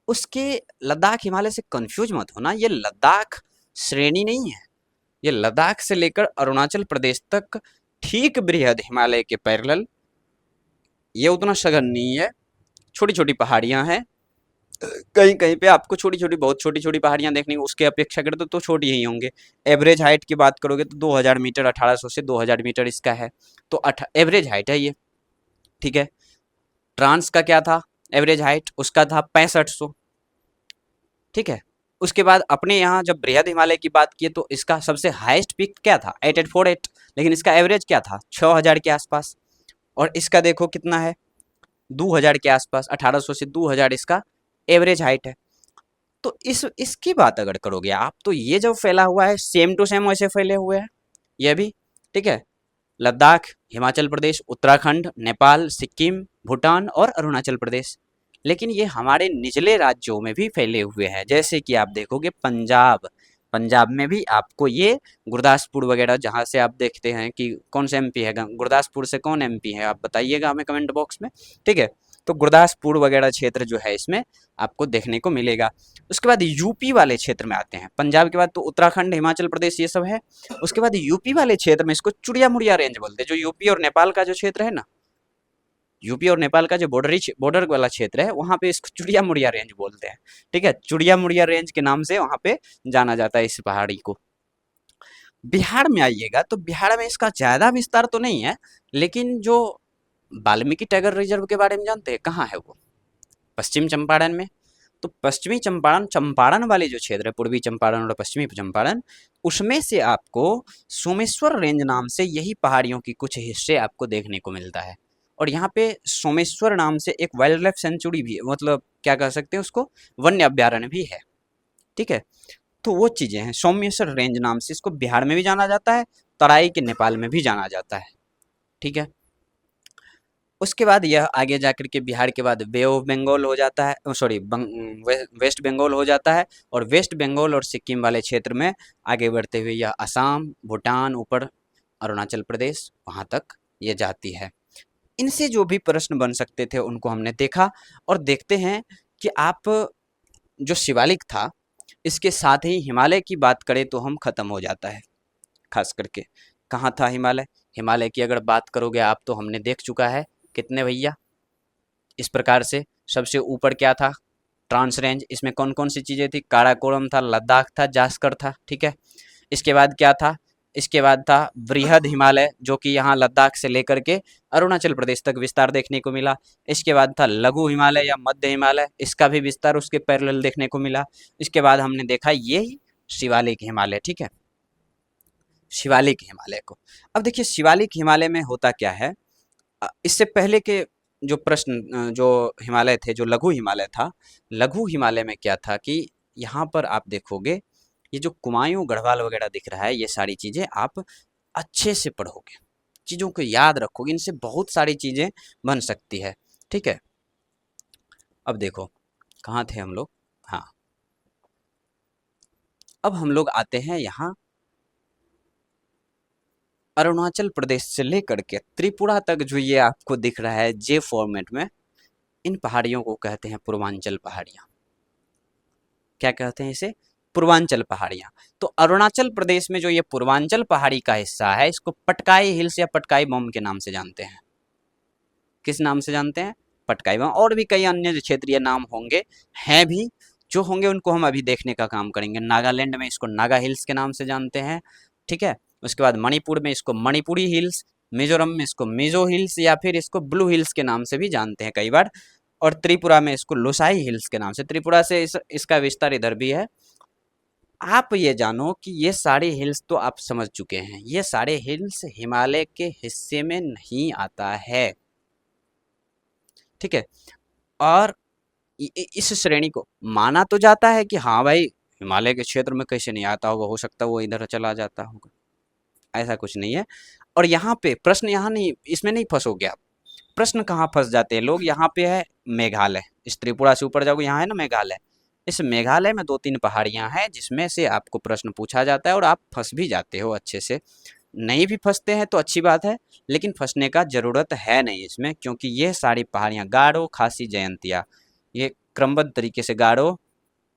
[SPEAKER 1] उसके लद्दाख हिमालय से कंफ्यूज मत होना, ये लद्दाख श्रेणी नहीं है, ये लद्दाख से लेकर अरुणाचल प्रदेश तक ठीक बृहद हिमालय के पैरेलल, ये उतना सघन नहीं है, छोटी छोटी पहाड़ियां हैं, कहीं कहीं पे आपको छोटी छोटी, बहुत छोटी छोटी पहाड़ियां देखने को, उसके अपेक्षा करते तो छोटी ही होंगे। एवरेज हाइट की बात करोगे तो 2000 मीटर, 1800 से 2000 मीटर इसका है, तो एवरेज हाइट है ये। ठीक है। ट्रांस का क्या था एवरेज हाइट? उसका था 6500। ठीक है। उसके बाद अपने यहाँ जब बृहद हिमालय की बात की तो इसका सबसे हाईएस्ट पीक क्या था? 8848, लेकिन इसका एवरेज क्या था? 6000 के आसपास। और इसका देखो कितना है? 2000 के आसपास, 1800 से 2000 इसका एवरेज हाइट है। तो इसकी बात अगर करोगे आप, तो ये जो फैला हुआ है सेम टू सेम वैसे फैले हुए हैं ये भी। ठीक है। लद्दाख, हिमाचल प्रदेश, उत्तराखंड, नेपाल, सिक्किम, भूटान और अरुणाचल प्रदेश। लेकिन ये हमारे निचले राज्यों में भी फैले हुए हैं, जैसे कि आप देखोगे पंजाब, पंजाब में भी आपको ये गुरदासपुर वगैरह, जहाँ से आप देखते हैं कि कौन सा एमपी है, गुरदासपुर से कौन एमपी है, आप बताइएगा हमें कमेंट बॉक्स में। ठीक है। तो गुरदासपुर वगैरह क्षेत्र जो है इसमें आपको देखने को मिलेगा। उसके बाद यूपी वाले क्षेत्र में आते हैं, पंजाब के बाद तो उत्तराखंड, हिमाचल प्रदेश ये सब है। उसके बाद यूपी वाले क्षेत्र में इसको चुड़िया मुड़िया रेंज बोलते हैं, जो यूपी और नेपाल का जो क्षेत्र है ना, यूपी और नेपाल का जो बॉर्डर वाला क्षेत्र है वहाँ पे इसको चुड़िया मुड़िया रेंज बोलते हैं। ठीक है, चुड़िया मुड़िया रेंज के नाम से वहाँ पे जाना जाता है इस पहाड़ी को। बिहार में आइएगा तो बिहार में इसका ज्यादा विस्तार तो नहीं है, लेकिन जो वाल्मीकि टाइगर रिजर्व के बारे में जानते हैं, कहाँ है वो? पश्चिम चंपारण में। तो पश्चिमी चंपारण, चंपारण वाले जो क्षेत्र है, पूर्वी चंपारण और पश्चिमी चंपारण, उसमें से आपको सोमेश्वर रेंज नाम से यही पहाड़ियों की कुछ हिस्से आपको देखने को मिलता है। और यहाँ पे सोमेश्वर नाम से एक वाइल्ड लाइफ सेंचुरी भी है, मतलब क्या कह सकते हैं उसको, वन्य अभ्यारण्य भी है। ठीक है, तो वो चीजें हैं। सोमेश्वर रेंज नाम से इसको बिहार में भी जाना जाता है, तराई के नेपाल में भी जाना जाता है। ठीक है, उसके बाद यह आगे जाकर के बिहार के बाद बे ऑफ बंगाल हो जाता है, सॉरी वेस्ट बंगाल हो जाता है। और वेस्ट बंगाल और सिक्किम वाले क्षेत्र में आगे बढ़ते हुए यह असम, भूटान, ऊपर अरुणाचल प्रदेश, वहाँ तक ये जाती है। इनसे जो भी प्रश्न बन सकते थे उनको हमने देखा। और देखते हैं कि आप जो शिवालिक था, इसके साथ ही हिमालय की बात करें तो हम खत्म हो जाता है। खास करके कहाँ था हिमालय? हिमालय की अगर बात करोगे आप तो हमने देख चुका है कितने भैया, इस प्रकार से। सबसे ऊपर क्या था? Trans range. इसमें कौन कौन सी चीज़ें थी? काराकोरम था, लद्दाख था, जास्कर था। ठीक है, इसके बाद क्या था? इसके बाद था बृहद हिमालय, जो कि यहाँ लद्दाख से लेकर के अरुणाचल प्रदेश तक विस्तार देखने को मिला। इसके बाद था लघु हिमालय या मध्य हिमालय, इसका भी विस्तार उसके पैरेलल देखने को मिला। इसके बाद हमने देखा ये शिवालिक हिमालय। ठीक है, शिवालिक हिमालय को। अब देखिए शिवालिक हिमालय में होता क्या है, इससे पहले के जो प्रश्न जो हिमालय थे, जो लघु हिमालय था, लघु हिमालय में क्या था कि यहाँ पर आप देखोगे ये जो कुमायूं गढ़वाल वगैरह दिख रहा है, ये सारी चीज़ें आप अच्छे से पढ़ोगे, चीज़ों को याद रखोगे, इनसे बहुत सारी चीज़ें बन सकती है। ठीक है, अब देखो कहाँ थे हम लोग। हाँ, अब हम लोग आते हैं यहाँ अरुणाचल प्रदेश से लेकर के त्रिपुरा तक, जो ये आपको दिख रहा है जे फॉर्मेट में, इन पहाड़ियों को कहते हैं पूर्वांचल पहाड़ियाँ। क्या कहते हैं इसे? पूर्वांचल पहाड़ियाँ। तो अरुणाचल प्रदेश में जो ये पूर्वांचल पहाड़ी का हिस्सा है, इसको पटकाई हिल्स या पटकाई बम के नाम से जानते हैं। किस नाम से जानते हैं? पटकाई बम। और भी कई अन्य जो क्षेत्रीय नाम होंगे, हैं भी, जो होंगे उनको हम अभी देखने का काम करेंगे। नागालैंड में इसको नागा हिल्स के नाम से जानते हैं। ठीक है, उसके बाद मणिपुर में इसको मणिपुरी हिल्स, मिजोरम में इसको मिजो हिल्स या फिर इसको ब्लू हिल्स के नाम से भी जानते हैं कई बार, और त्रिपुरा में इसको लोसाई हिल्स के नाम से। त्रिपुरा से इसका विस्तार इधर भी है। आप ये जानो कि ये सारे हिल्स तो आप समझ चुके हैं, ये सारे हिल्स हिमालय के हिस्से में नहीं आता है। ठीक है, और इस श्रेणी को माना तो जाता है कि हाँ भाई हिमालय के क्षेत्र में कैसे नहीं आता होगा, हो सकता है वो इधर चला जाता होगा, ऐसा कुछ नहीं है। और यहाँ पे प्रश्न, यहाँ नहीं, इसमें नहीं फंसोगे आप। प्रश्न कहाँ फंस जाते हैं लोग, यहाँ पे है मेघालय, इस त्रिपुरा से ऊपर जाओगे यहाँ है ना मेघालय। इस मेघालय में 2-3 पहाड़ियाँ हैं जिसमें से आपको प्रश्न पूछा जाता है और आप फंस भी जाते हो अच्छे से। नहीं भी फंसते हैं तो अच्छी बात है, लेकिन फंसने का ज़रूरत है नहीं इसमें, क्योंकि ये सारी पहाड़ियाँ गारो, खासी, जयंतिया, ये क्रमबद्ध तरीके से गारो,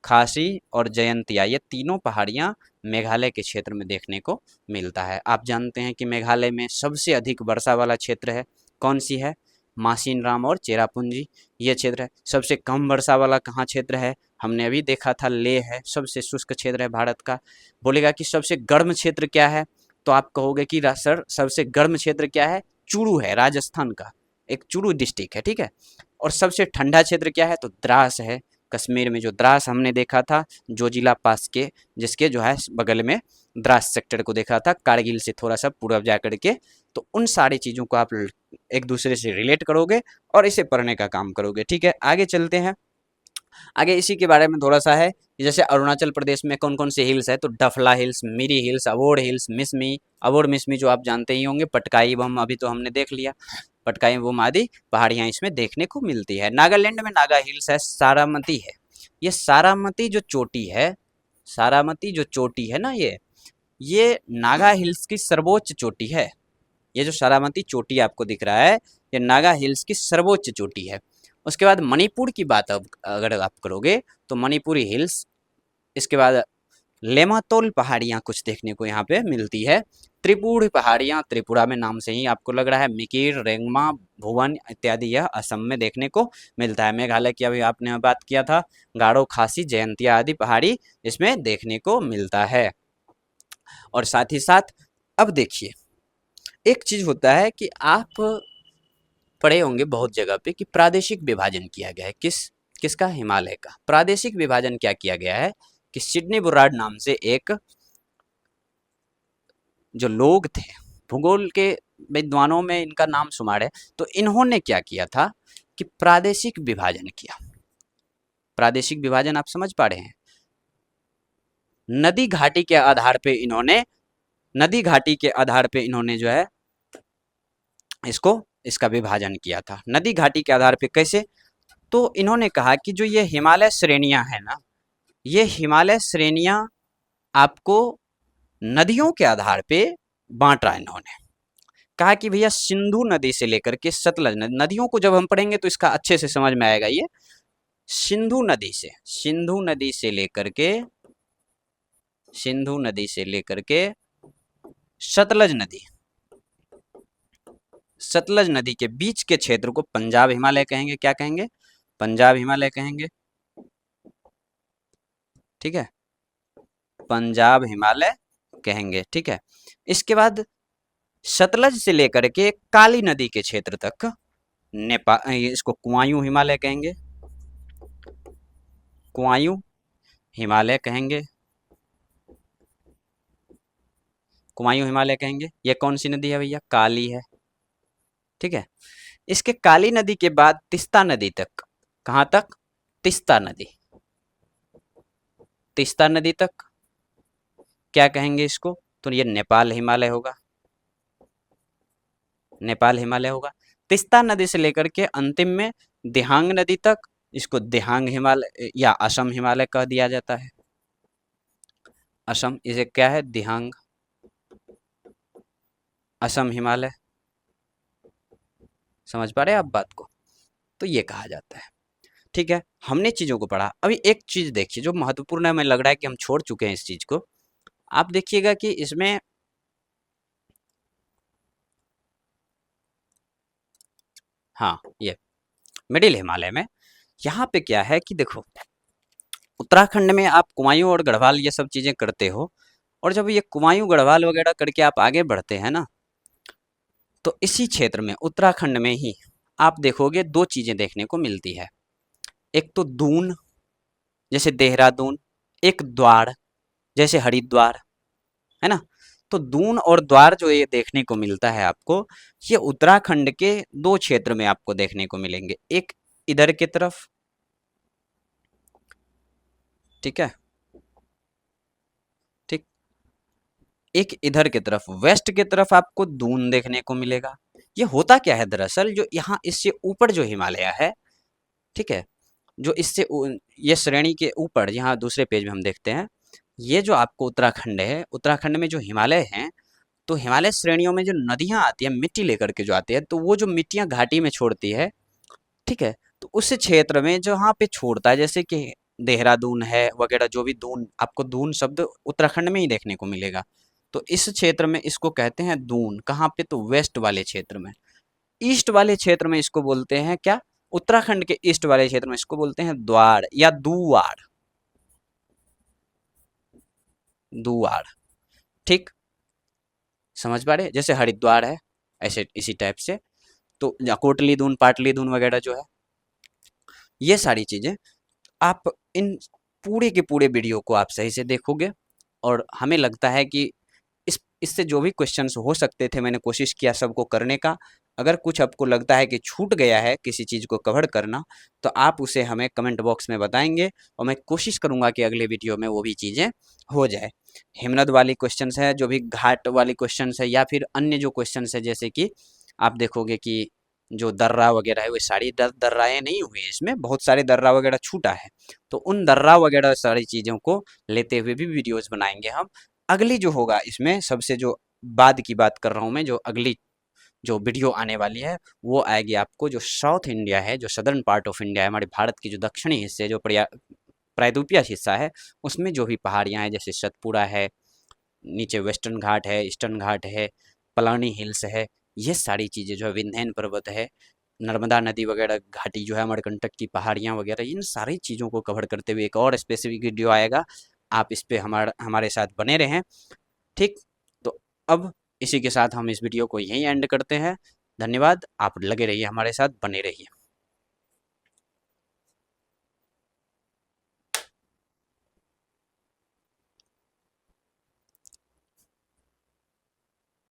[SPEAKER 1] खासी और जयंतिया, ये तीनों पहाड़ियाँ मेघालय के क्षेत्र में देखने को मिलता है। आप जानते हैं कि मेघालय में सबसे अधिक वर्षा वाला क्षेत्र है, कौन सी है? मासिनराम और चेरापूंजी, ये क्षेत्र है। सबसे कम वर्षा वाला कहाँ क्षेत्र है? हमने अभी देखा था लेह है, सबसे शुष्क क्षेत्र है भारत का। बोलेगा कि सबसे गर्म क्षेत्र क्या है, तो आप कहोगे कि सर सबसे गर्म क्षेत्र क्या है? चूरू है, राजस्थान का एक चूरू डिस्ट्रिक्ट है। ठीक है, और सबसे ठंडा क्षेत्र क्या है? तो द्रास है, कश्मीर में जो द्रास हमने देखा था, जोजिला पास के, जिसके जो है बगल में द्रास सेक्टर को देखा था, कारगिल से थोड़ा सा पूर्व जा करके। तो उन सारी चीज़ों को आप एक दूसरे से रिलेट करोगे और इसे पढ़ने का काम करोगे। ठीक है, आगे चलते हैं। आगे इसी के बारे में थोड़ा सा है कि जैसे अरुणाचल प्रदेश में कौन कौन से हिल्स है, तो डफला हिल्स, मिरी हिल्स, अवोड हिल्स, मिसमी, अवोड मिसमी जो आप जानते ही होंगे, पटकाई बम अभी तो हमने देख लिया, पटकाई बम आदि पहाड़ियाँ इसमें देखने को मिलती है। नागालैंड में नागा हिल्स है, सारामती है। ये सारामती जो चोटी है, सारामती जो चोटी है ना, ये नागा हिल्स की सर्वोच्च चोटी है। ये जो सारामती चोटी आपको दिख रहा है, ये नागा हिल्स की सर्वोच्च चोटी है। उसके बाद मणिपुर की बात अब अगर आप करोगे तो मणिपुरी हिल्स, इसके बाद लेमातोल पहाड़ियाँ कुछ देखने को यहाँ पे मिलती है। त्रिपुरी पहाड़ियाँ, त्रिपुरा में नाम से ही आपको लग रहा है, मिकिर, रेंगमा, भुवन इत्यादि यह असम में देखने को मिलता है। मेघालय की अभी आपने बात किया था, गारो, खासी, जयंतिया आदि पहाड़ी इसमें देखने को मिलता है। और साथ ही साथ अब देखिए, एक चीज होता है कि आप पढ़े होंगे बहुत जगह पे कि प्रादेशिक विभाजन किया गया है। किसका? हिमालय का। प्रादेशिक विभाजन क्या किया गया है कि सिडनी बुर्राड नाम से एक जो लोग थे, भूगोल के विद्वानों में इनका नाम शुमार है, तो इन्होंने क्या किया था कि प्रादेशिक विभाजन किया। प्रादेशिक विभाजन आप समझ पा रहे हैं? नदी घाटी के आधार पे इन्होंने जो है इसका विभाजन किया था। नदी घाटी के आधार पे कैसे? तो इन्होंने कहा कि जो ये हिमालय श्रेणियां है ना, ये हिमालय श्रेणियां आपको नदियों के आधार पे बांटा। इन्होंने कहा कि भैया सिंधु नदी से लेकर के सतलज नदी, नदियों को जब हम पढ़ेंगे तो इसका अच्छे से समझ में आएगा। ये सिंधु नदी से लेकर के सतलज नदी के बीच के क्षेत्र को पंजाब हिमालय कहेंगे। क्या कहेंगे? पंजाब हिमालय कहेंगे। ठीक है, पंजाब हिमालय कहेंगे। ठीक है, इसके बाद सतलज से लेकर के काली नदी के क्षेत्र तक नेपाल, इसको कुआयूं हिमालय कहेंगे। कुआयूं हिमालय कहेंगे। कुआयूं हिमालय कहेंगे। ये कौन सी नदी है भैया? काली है। ठीक है, इसके काली नदी के बाद तिस्ता नदी तक, कहां तक? तिस्ता नदी तक क्या कहेंगे इसको? तो ये नेपाल हिमालय होगा। तिस्ता नदी से लेकर के अंतिम में दिहांग नदी तक, इसको दिहांग हिमालय या असम हिमालय कह दिया जाता है। असम, इसे क्या है? दिहांग असम हिमालय। समझ पा रहे हैं आप बात को? तो ये कहा जाता है। ठीक है, हमने चीजों को पढ़ा। अभी एक चीज देखिए जो महत्वपूर्ण है, हमें लग रहा है कि हम छोड़ चुके हैं इस चीज को। आप देखिएगा कि इसमें हाँ, ये मिडिल हिमालय में यहाँ पे क्या है कि देखो, उत्तराखंड में आप कुमायूं और गढ़वाल ये सब चीजें करते हो, और जब ये कुमायूं गढ़वाल वगैरह करके आप आगे बढ़ते हैं ना, तो इसी क्षेत्र में उत्तराखंड में ही आप देखोगे दो चीजें देखने को मिलती है। एक तो दून जैसे देहरादून, एक द्वार जैसे हरिद्वार, है ना। तो दून और द्वार जो ये देखने को मिलता है आपको, ये उत्तराखंड के दो क्षेत्र में आपको देखने को मिलेंगे। एक इधर की तरफ, ठीक है, ठीक, एक इधर की तरफ वेस्ट की तरफ आपको दून देखने को मिलेगा। ये होता क्या है दरअसल, जो यहाँ इससे ऊपर जो हिमालय है, ठीक है, जो ये श्रेणी के ऊपर, यहाँ दूसरे पेज में हम देखते हैं, ये जो आपको उत्तराखंड है, उत्तराखंड में जो हिमालय हैं, तो हिमालय श्रेणियों में जो नदियां आती है मिट्टी लेकर के जो आती है, तो वो जो मिट्टियां घाटी में छोड़ती है, ठीक है, तो उस क्षेत्र में जहाँ पे छोड़ता है, जैसे कि देहरादून है वगैरह, जो भी दून, आपको दून शब्द उत्तराखंड में ही देखने को मिलेगा। तो इस क्षेत्र में इसको कहते हैं दून। कहाँ पे? तो वेस्ट वाले क्षेत्र में। ईस्ट वाले क्षेत्र में इसको बोलते हैं क्या? उत्तराखंड के ईस्ट वाले क्षेत्र में इसको बोलते हैं द्वार या दुआर। दुआर, ठीक, समझ पा रहे? जैसे हरिद्वार है, ऐसे इसी टाइप से। तो या कोटली दून, पाटली दून वगैरह जो है, ये सारी चीजें आप इन पूरे के पूरे वीडियो को आप सही से देखोगे, और हमें लगता है कि इससे जो भी क्वेश्चंस हो सकते थे, मैंने कोशिश किया सबको करने का। अगर कुछ आपको लगता है कि छूट गया है किसी चीज़ को कवर करना, तो आप उसे हमें कमेंट बॉक्स में बताएंगे, और मैं कोशिश करूंगा कि अगले वीडियो में वो भी चीज़ें हो जाए। हिमनद वाली क्वेश्चंस है, जो भी घाट वाली क्वेश्चंस है, या फिर अन्य जो क्वेश्चंस है, जैसे कि आप देखोगे कि जो दर्रा वगैरह है, वो सारी दर्राएँ नहीं हुई है, इसमें बहुत सारे दर्रा वगैरह छूटा है। तो उन दर्रा वगैरह सारी चीज़ों को लेते हुए भी वीडियोज़ बनाएंगे हम। अगली जो होगा इसमें सबसे जो बाद की बात कर रहा हूँ मैं, जो अगली जो वीडियो आने वाली है, वो आएगी आपको जो साउथ इंडिया है, जो सदर्न पार्ट ऑफ इंडिया है, हमारे भारत की जो दक्षिणी हिस्से, जो प्रायद्वीपीय हिस्सा है उसमें जो भी पहाड़ियाँ हैं, जैसे सतपुड़ा है, नीचे वेस्टर्न घाट है, ईस्टर्न घाट है, पलानी हिल्स है, ये सारी चीज़ें जो है, विंध्यन पर्वत है, नर्मदा नदी वगैरह घाटी जो है, अमरकंटक की पहाड़ियाँ वगैरह, इन सारी चीज़ों को कवर करते हुए एक और स्पेसिफिक वीडियो आएगा। आप इस पे हमारे साथ बने रहें। ठीक, तो अब इसी के साथ हम इस वीडियो को यहीं एंड करते हैं। धन्यवाद, आप लगे रहिए हमारे साथ, बने रहिए।